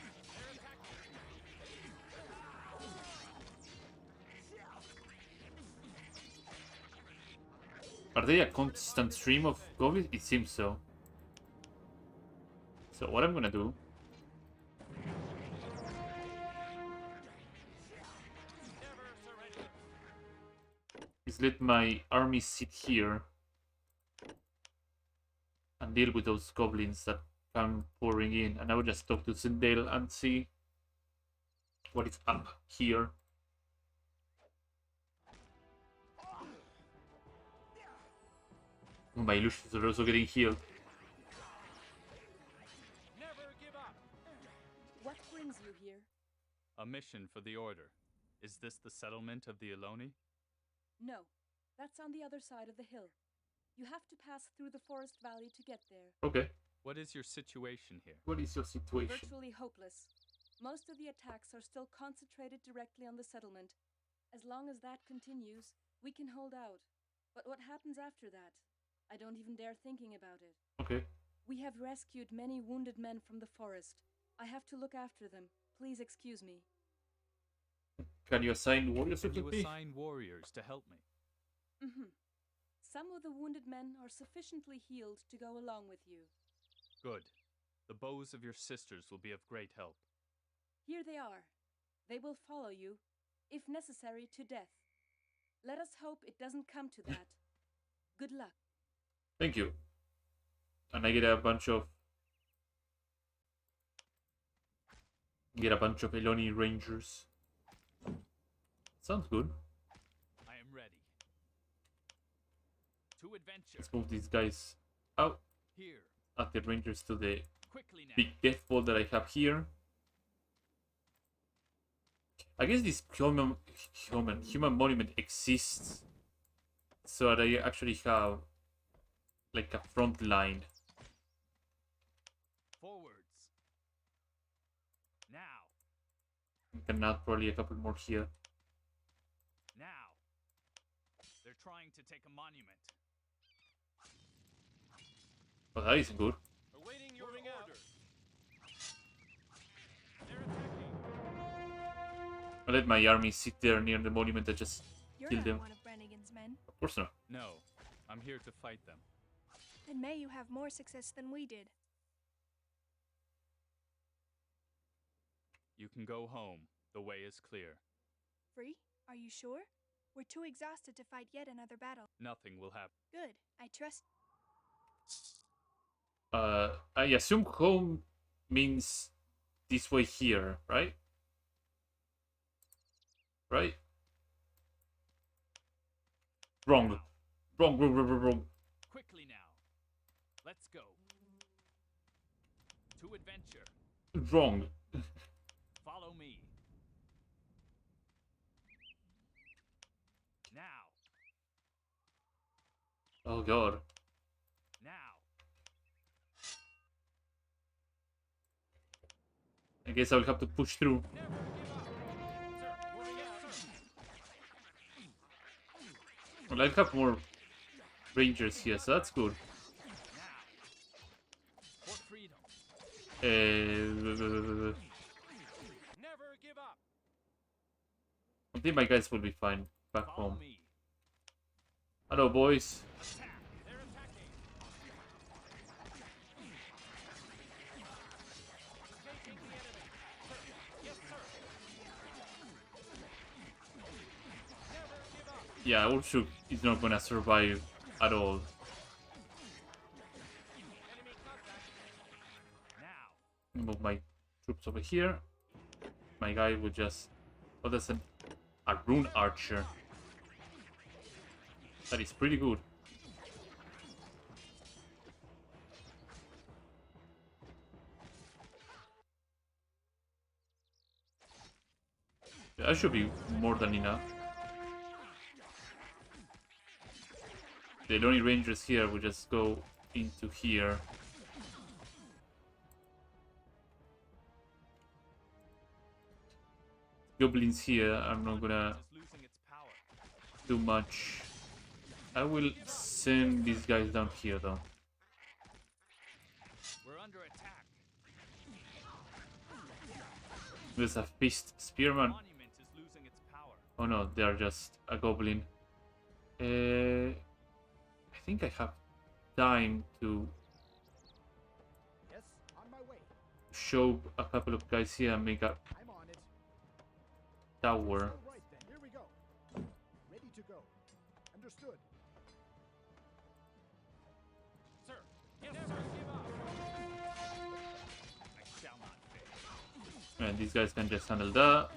Are they a constant stream of goblins? It seems so. So what I'm gonna do is let my army sit here and deal with those goblins that come pouring in, and I will just talk to Zendale and see what is up here. Oh, my illusions are also getting healed. Never give up. What brings you here? A mission for the Order. Is this the settlement of the Eloni? No, that's on the other side of the hill. You have to pass through the forest valley to get there. Okay. What is your situation here? What is your situation? Virtually hopeless. Most of the attacks are still concentrated directly on the settlement. As long as that continues, we can hold out. But what happens after that? I don't even dare thinking about it. Okay. We have rescued many wounded men from the forest. I have to look after them. Please excuse me. Can you assign warriors Can to you me? assign warriors to help me? Some of the wounded men are sufficiently healed to go along with you. Good. The bows of your sisters will be of great help. Here they are. They will follow you, if necessary, to death. Let us hope it doesn't come to that. Good luck. Thank you. And I get a bunch of Eloni Rangers. Sounds good. I am ready. To adventure. Let's move these guys out. Here. Add the Rangers to the Quickly now. big death ball that I have here. I guess this human monument exists so that I actually have like a front line. Forwards. Now. I can add probably a couple more here. Now. They're trying to take a monument. But that isn't good. Awaiting your order. I let my army sit there near the monument and just You're kill not them. one of Brannigan's men. Of course not. No. I'm here to fight them. And may you have more success than we did. You can go home. The way is clear. Free? Are you sure? We're too exhausted to fight yet another battle. Nothing will happen. Good. I trust. I assume home means this way here, right? Right? Wrong. Wrong. Quickly now. Let's go. To adventure. Wrong. Follow me. Now. Oh god. Now. I guess I'll have to push through. Well, I'll have more Rangers here, so that's good. For freedom. Never give up. I think my guys will be fine back Follow home. me. Hello, boys. Attack. They're attacking. Engaging the enemy. Yes, sir. Never give up. Yeah, Urshuk is not gonna survive at all. Enemy contact. Now. Move my troops over here. My guy will just... Oh, that's a rune archer. That is pretty good. That should be more than enough. The only Rangers here will just go into here. Goblins here, I'm not gonna Is losing its power. do much. I will send these guys down here though. We're under attack. There's a fist spearman. Monument is losing its power. Oh no, they are just a goblin. I think I have time to Yes, on my way. show a couple of guys here and make a I'm on it. tower. All right then, here we go. Ready to go. Understood. Sir. Yes, never give up. I shall not fail. And these guys can just handle that.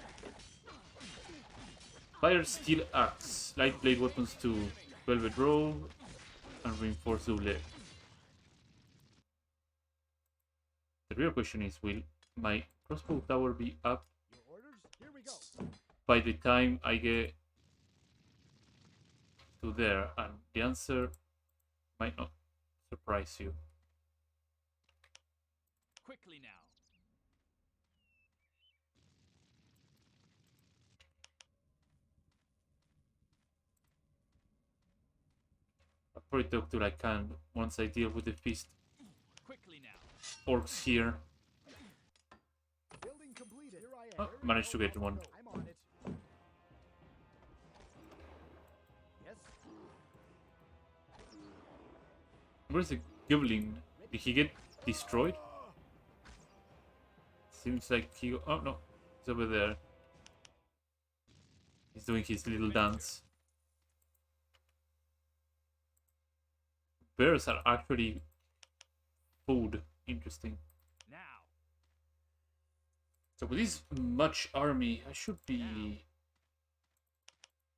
Fire steel axe, light blade weapons to velvet robe, and and reinforce Zule. The real question is, will my crossbow tower be up Your orders? Here we go. by the time I get to there? And the answer might not surprise you. Quickly now. I'll probably talk to Lycan once I deal with the feast Quickly now. orcs here. Building completed. Here I am. Oh, managed to get one. I'm on it. Yes. Where's the goblin? Did he get destroyed? Seems like he... Oh no, he's over there. He's doing his little dance. Bears are actually food. Interesting. Now. So with this much army, I should be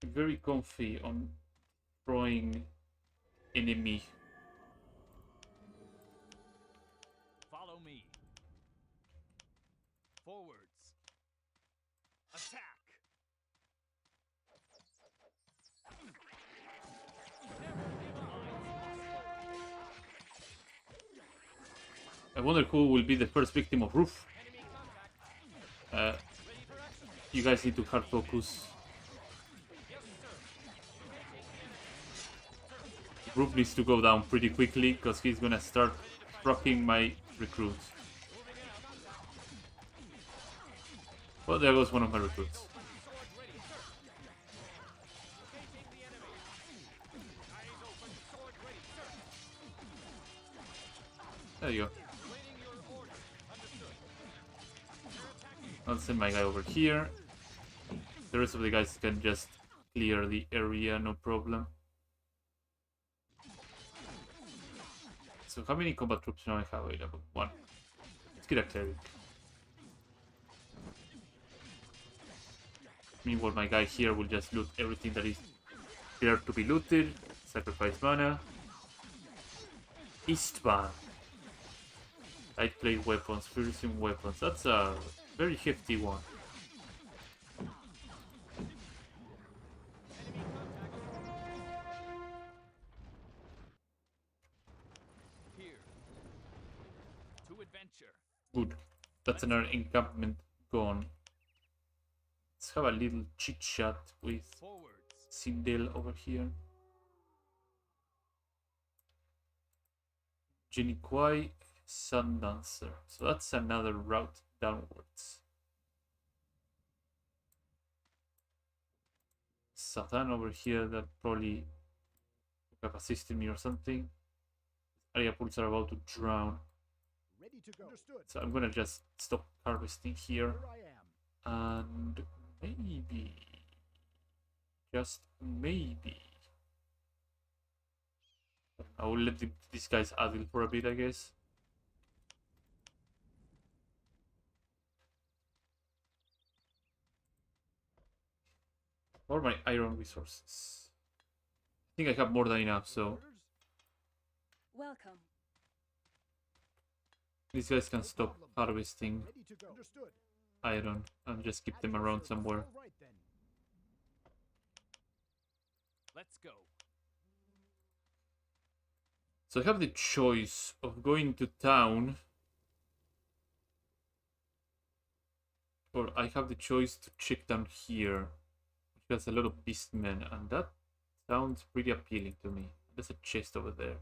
very comfy on throwing enemy. Follow me. Forwards. Attack. I wonder who will be the first victim of Roof. You guys need to hard focus. Roof needs to go down pretty quickly because he's gonna start rocking my recruits. Well, there goes one of my recruits. There you go. I'll send my guy over here. The rest of the guys can just clear the area, no problem. So how many combat troops now I have available? One. Let's get a cleric. Meanwhile, my guy here will just loot everything that is there to be looted. Sacrifice mana. Eastbound. Light plate weapons, piercing weapons. That's a very hefty one. Here. To adventure. Good. That's another encampment gone. Let's have a little chit chat with Sindel over here. Jeniquai Sundancer. So that's another route downwards. Satan over here that probably have assisted me or something. Area pools are about to drown. Ready to go. Understood. So I'm gonna just stop harvesting here. Here I am. And maybe, just maybe, I will let these guys idle for a bit, I guess. Or my iron resources. I think I have more than enough, so Welcome. these guys can stop harvesting Ready to go. Understood. iron and just keep them around somewhere. All right then. Let's go. So I have the choice of going to town, or I have the choice to check down here, which has a lot of beastmen, and that sounds pretty appealing to me. There's a chest over there.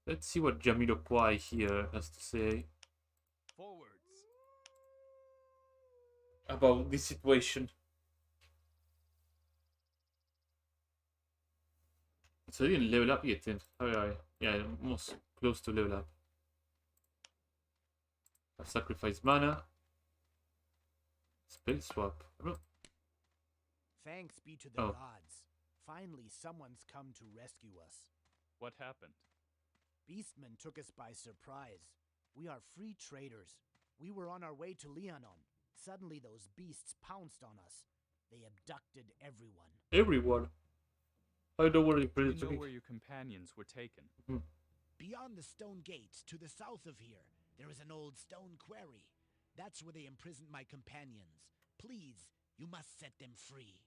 Let's see what Jamiroquai here has to say Forwards. about this situation. So I didn't level up yet, then. Yeah, I'm almost close to level up. I've sacrificed mana. Spell swap. Oh, Thanks be to the Oh. gods. Finally, someone's come to rescue us. What happened? Beastmen took us by surprise. We are free traders. We were on our way to Leonon. Suddenly, those beasts pounced on us. They abducted everyone. everyone. I don't worry, Do you pretty know tricky. where your companions were taken? Beyond the stone gate, to the south of here, there is an old stone quarry. That's where they imprisoned my companions. Please, you must set them free.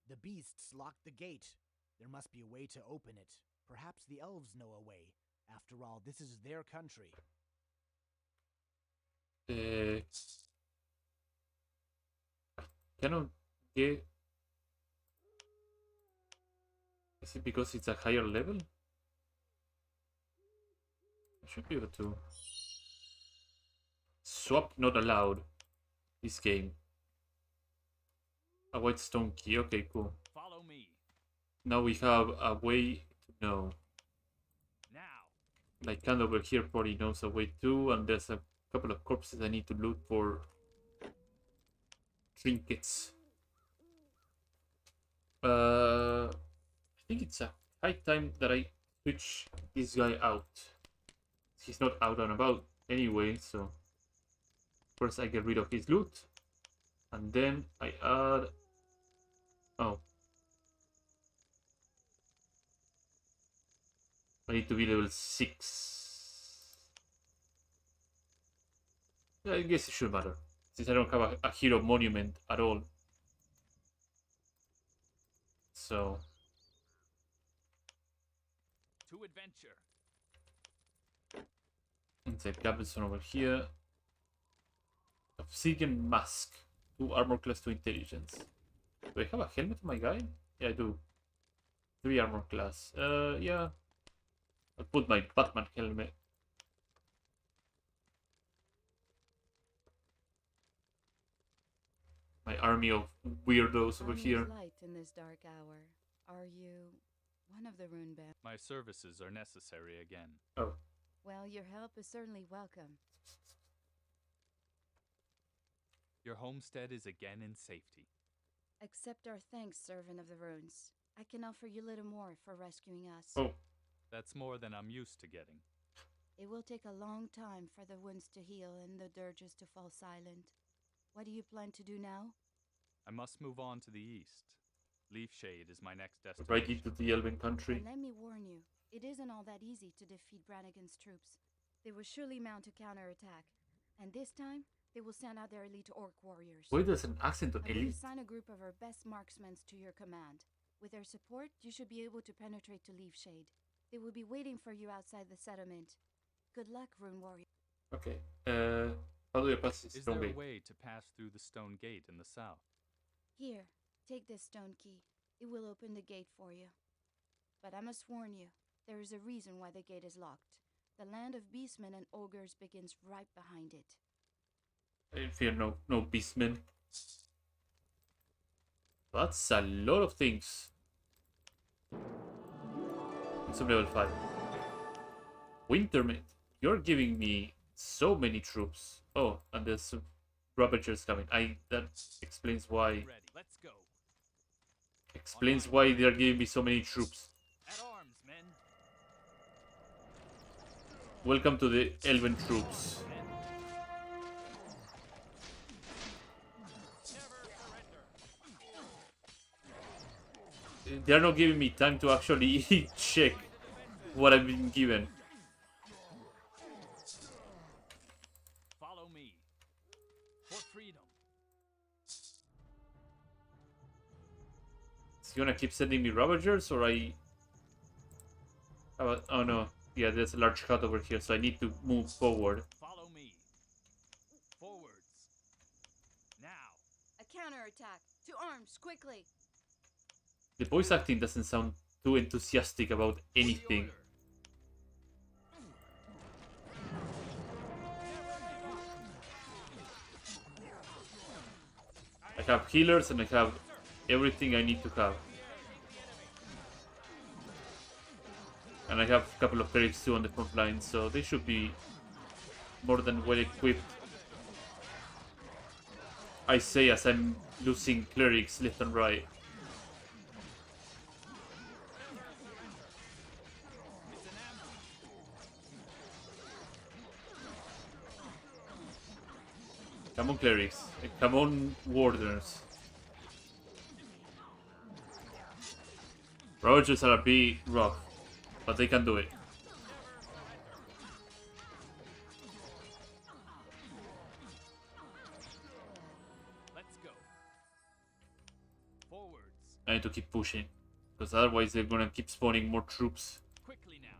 The beasts locked the gate. There must be a way to open it. Perhaps the elves know a way. After all, this is their country. Cannot get. Is it because it's a higher level? I should be able to. Swap not allowed. This game. A white stone key. Okay, cool. Follow me. Now we have a way to know. Now. Like Kand over here probably knows a way too, and there's a couple of corpses I need to loot for trinkets. I think it's a high time that I switch this guy out. He's not out and about anyway, so first I get rid of his loot, and then I add. Oh, I need to be level 6. Yeah, I guess it should matter since I don't have a hero monument at all. So To adventure. inside Gabelson over here. Obsidian mask. 2 armor class, 2 intelligence. Do I have a helmet on my guy? Yeah, I do. 3 armor class. Yeah. I'll put my Batman helmet. My army of weirdos over here. Light in this dark hour. Are you one of the rune band? My services are necessary again. Oh. Well, your help is certainly welcome. Your homestead is again in safety. Accept our thanks, servant of the runes. I can offer you little more for rescuing us. Oh. That's more than I'm used to getting. It will take a long time for the wounds to heal and the dirges to fall silent. What do you plan to do now? I must move on to the east. Leafshade is my next destination. Right into the Elven country. And let me warn you, it isn't all that easy to defeat Brannigan's troops. They will surely mount a counterattack, and this time they will send out their elite orc warriors. Why there's an accent on I will elite? assign a group of our best marksmen to your command. With their support, you should be able to penetrate to Leafshade. They will be waiting for you outside the settlement. Good luck, Rune Warrior. Okay. How do I pass this Is stone there gate? a way to pass through the stone gate in the south? Here, take this stone key. It will open the gate for you. But I must warn you, there is a reason why the gate is locked. The land of beastmen and ogres begins right behind it. I fear no beastmen. That's a lot of things. It's level 5. Wintermate, you're giving me so many troops. Oh, and there's Ravagers coming. That explains why. Ready. Let's go. Explains why they're giving me so many troops. At arms, men. Welcome to the Elven troops. They're not giving me time to actually check what I've been given. Follow me. For freedom. Is he gonna keep sending me Ravagers, or I... How about... Oh no. Yeah, there's a large cut over here, so I need to move forward. Follow me. Forwards. Now. A counterattack! To arms, quickly! The voice acting doesn't sound too enthusiastic about anything. I have healers and I have everything I need to have. And I have a couple of clerics too on the front line, so they should be more than well equipped. I say as I'm losing clerics left and right. Come on, clerics. Come on, warders. Rogers are a bit rough, but they can do it. Let's go. Forwards. I need to keep pushing, because otherwise they're gonna keep spawning more troops. Quickly now.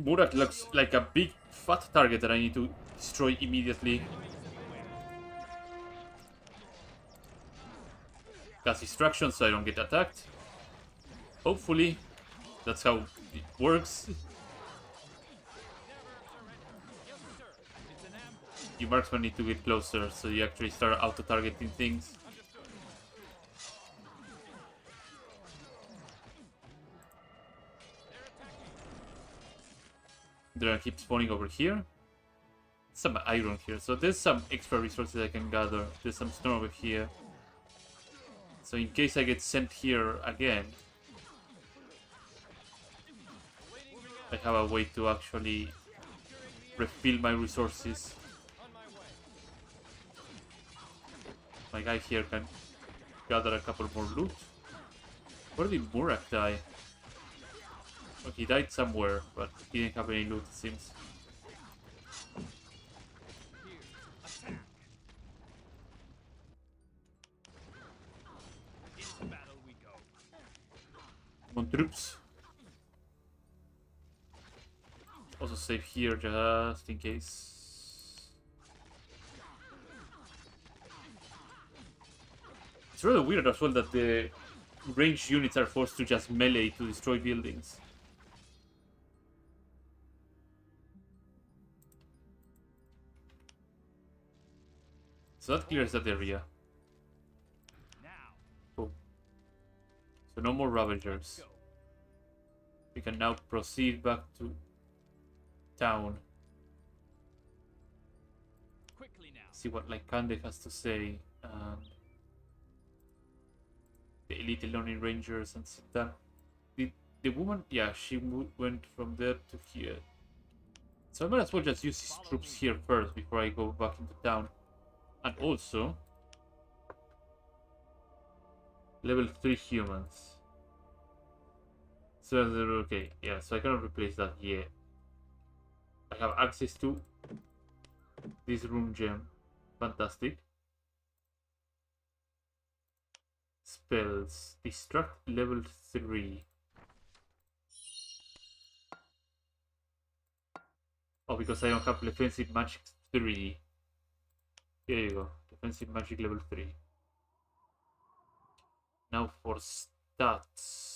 Murak looks like a big fat target that I need to destroy immediately. Cast distraction so I don't get attacked. Hopefully, that's how it works. You marksmen need to get closer so you actually start auto-targeting things. They're gonna keep spawning over here. Some iron here, so there's some extra resources I can gather. There's some stone over here. So in case I get sent here again, I have a way to actually refill my resources. My guy here can gather a couple more loot. Where did Murak die? Oh, he died somewhere, but he didn't have any loot, it seems. Come on, troops. Also save here just in case. It's rather weird as well that the ranged units are forced to just melee to destroy buildings. So that clears that area. Cool. So no more Ravagers. We can now proceed back to town. See what Lycande has to say. And the Elite Learning Rangers and stuff. The woman, yeah, she went from there to here. So I might as well just use his troops here first before I go back into town. And also, level 3 humans. So, okay, yeah, so I cannot replace that yet. I have access to this room gem. Fantastic. Spells. Distract level 3. Oh, because I don't have defensive magic 3. Here you go. Defensive magic level 3. Now for stats.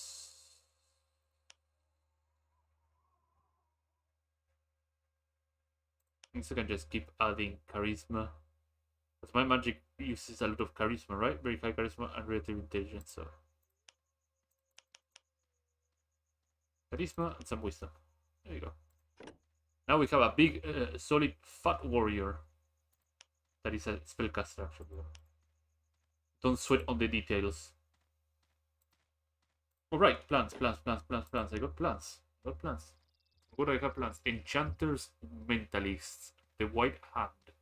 I think I can just keep adding charisma. Because my magic uses a lot of charisma, right? Very high charisma and relative intelligence, so. Charisma and some wisdom. There you go. Now we have a big, solid, fat warrior. That is a spellcaster, actually. Don't sweat on the details. Alright, plans. I got plans. What do I have plans? Enchanters, Mentalists, the White Hand.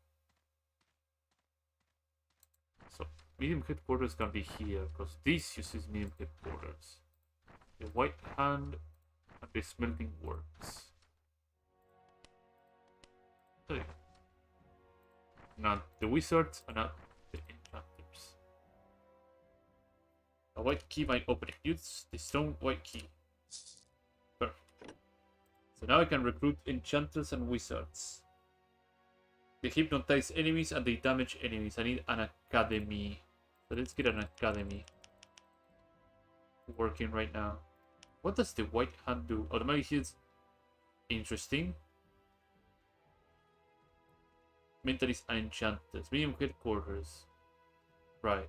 So, medium headquarters can be here, because this uses medium headquarters. The White Hand and the Smelting Works. There you go. Not the Wizards and not the Enchanters. A white key might open it. Use the stone white key. Perfect. So now I can recruit Enchanters and Wizards. They hypnotize enemies and they damage enemies. I need an academy. So let's get an academy working right now. What does the White Hand do? Automatic hits. Interesting. Mentalists and Enchanters. Medium headquarters. Right.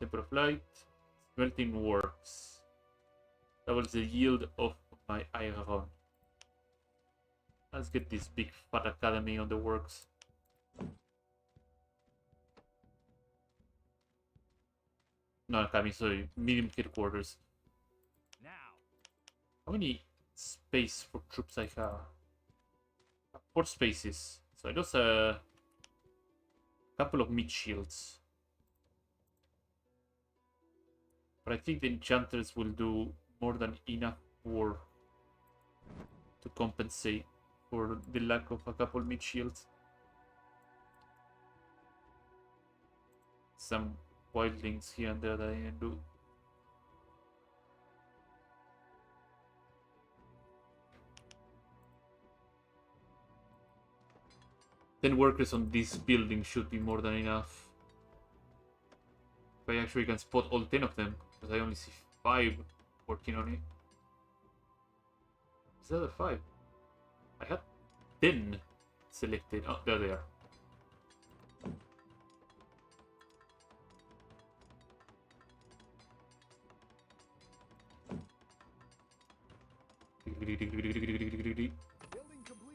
Temple of Light. Smelting Works. Doubles the yield of my iron. Let's get this big fat academy on the works. No, academy, sorry. Medium headquarters. Now. How many space for troops I have? 4 spaces. So I lost a couple of mid shields. But I think the enchanters will do more than enough work to compensate for the lack of a couple mid shields. Some wildlings here and there that I can do. Ten workers on this building should be more than enough. If I actually can spot all 10 of them, because I only see 5 working on it. Is that a 5? I had 10 selected. Oh, there they are.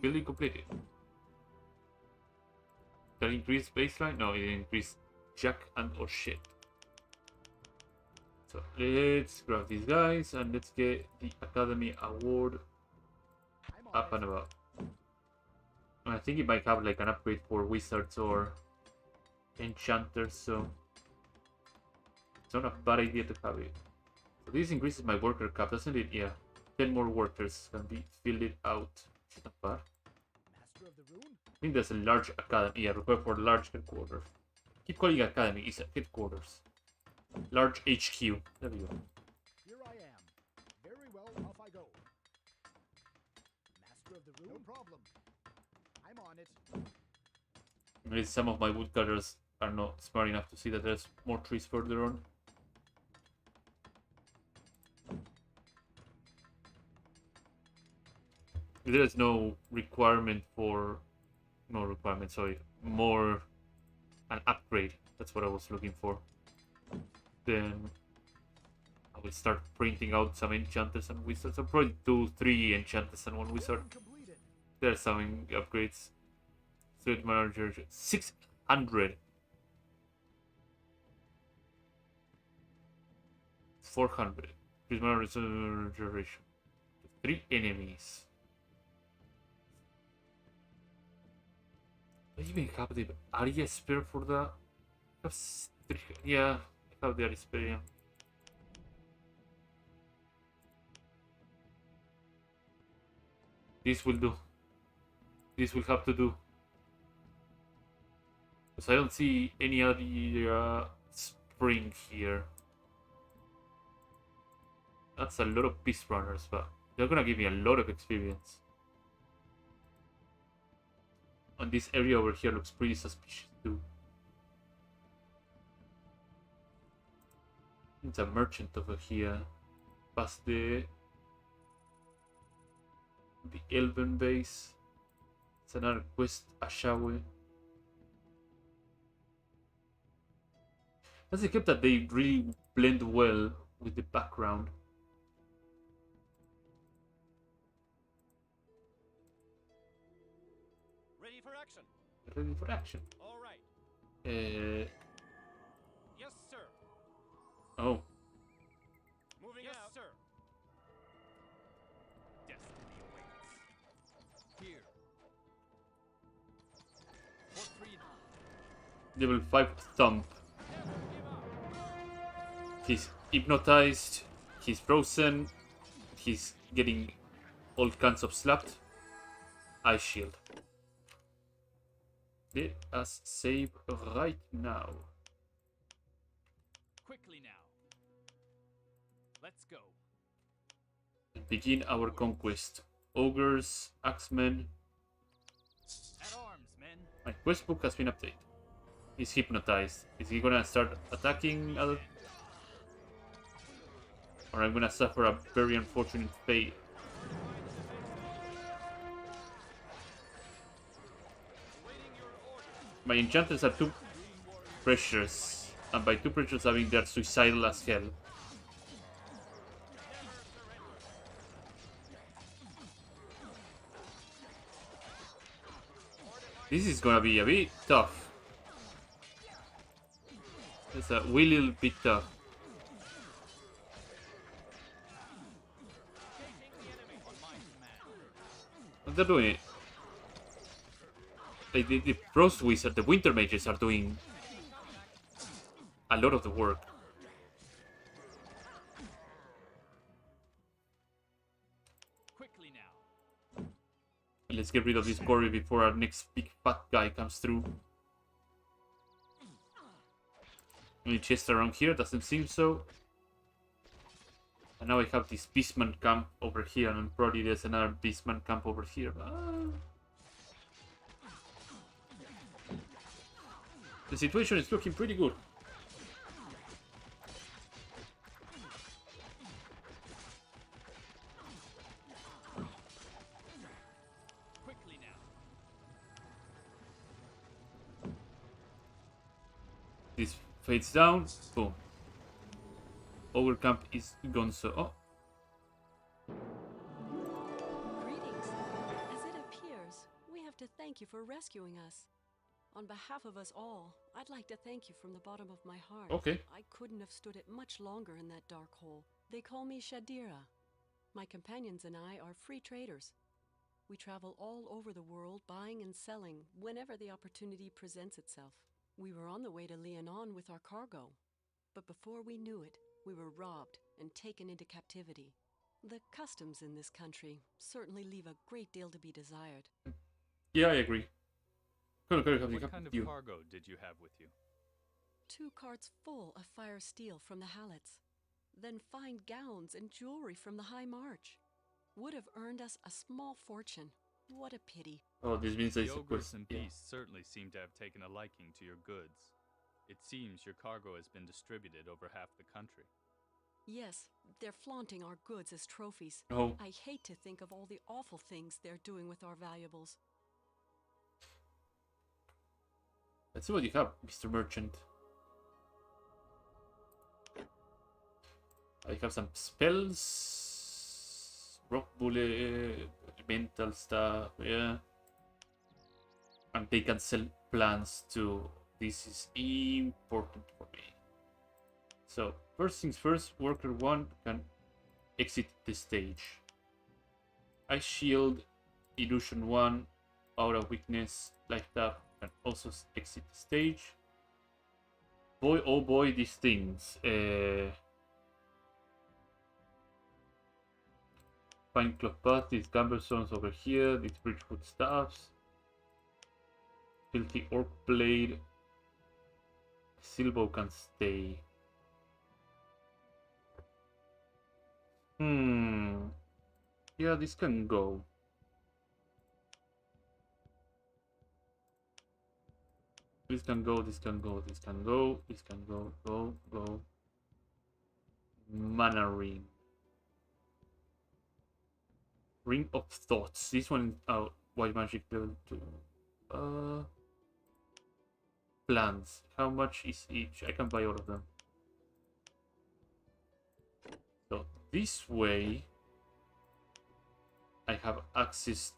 Building completed. That increased baseline? No, it increased jack and or shit. So let's grab these guys and let's get the Academy Award up and about. I think it might have like an upgrade for wizards or enchanters, so it's not a bad idea to have it. So this increases my worker cap, doesn't it? Yeah. 10 more workers can be filled out. It's not bad. I think there's a large academy. Yeah, required for large headquarters. Keep calling it academy, it's a headquarters. Large HQ. There we go. Here I am. Very well, off I go. Master of the room? No problem. I'm on it. Maybe some of my woodcutters are not smart enough to see that there's more trees further on. There is no requirement for... No requirement, sorry. More... An upgrade. That's what I was looking for. Then... I will start printing out some enchanters and wizards. I'll probably do 3 enchanters and 1 wizard. There's some upgrades. Threat manager... 600! 400. Increase mana regeneration. 3 enemies. I even have the Arya Spear for that. Yeah, I have the Arya Spear, yeah. This will do. This will have to do. Because I don't see any other spring here. That's a lot of beast runners, but they're gonna give me a lot of experience. And this area over here looks pretty suspicious too. It's a merchant over here. Past the Elven base. It's another quest, Ashawe. That's a kept that they really blend well with the background. Ready for action. Ready for action. All right. Yes, sir. Oh. Moving yes, out. Sir. Destiny awaits. Here. For freedom. Level 5 thump. He's hypnotized. He's frozen. He's getting all kinds of slapped. Ice shield. Let us save right now. Quickly now. Let's go. And begin our conquest. Ogres, axemen. At arms, men. My quest book has been updated. He's hypnotized. Is he gonna start attacking other? Or I'm gonna suffer a very unfortunate fate. My enchanters have 2 pressures, and by 2 pressures I mean they're suicidal as hell. This is gonna be a bit tough. It's a wee little bit tough. But they're doing it. Like the Frost Wizard, the Winter Mages are doing a lot of the work. Quickly now. Let's get rid of this quarry before our next big fat guy comes through. Any chest around here? Doesn't seem so. And now I have this beastman camp over here, and probably there's another beastman camp over here. The situation is looking pretty good. Quickly now. This fades down. Boom. Ogre camp is gone. So, oh, Greetings. As it appears, we have to thank you for rescuing us. On behalf of us all, I'd like to thank you from the bottom of my heart. Okay. I couldn't have stood it much longer in that dark hole. They call me Shadira. My companions and I are free traders. We travel all over the world buying and selling whenever the opportunity presents itself. We were on the way to Leonon with our cargo, but before we knew it, we were robbed and taken into captivity. The customs in this country certainly leave a great deal to be desired. yeah, I agree. What kind of cargo did you have with you? 2 carts full of fire steel from the Hallets, then fine gowns and jewelry from the High March. Would have earned us a small fortune. What a pity. Oh, this means The it's a ogres quest. and Yeah. beasts certainly seem to have taken a liking to your goods. It seems your cargo has been distributed over half the country. Yes, they're flaunting our goods as trophies. Oh. I hate to think of all the awful things they're doing with our valuables. Let's see what you have, Mr. Merchant. I have some spells, rock bullet, elemental stuff, yeah. And they can sell plants too. This is important for me. So, first things first, worker 1 can exit the stage. Ice shield, illusion 1, aura weakness, light up, can also exit the stage. Boy, oh boy, these things. Pine cloth path, these gamberstones over here, these bridgewood staffs. Filthy orc blade. Silbo can stay. Yeah, this can go. This can go, this can go, this can go, this can go, go. Mana ring. Ring of Thoughts. This one, oh, white magic level 2. Plans. How much is each? I can buy all of them. So this way, I have access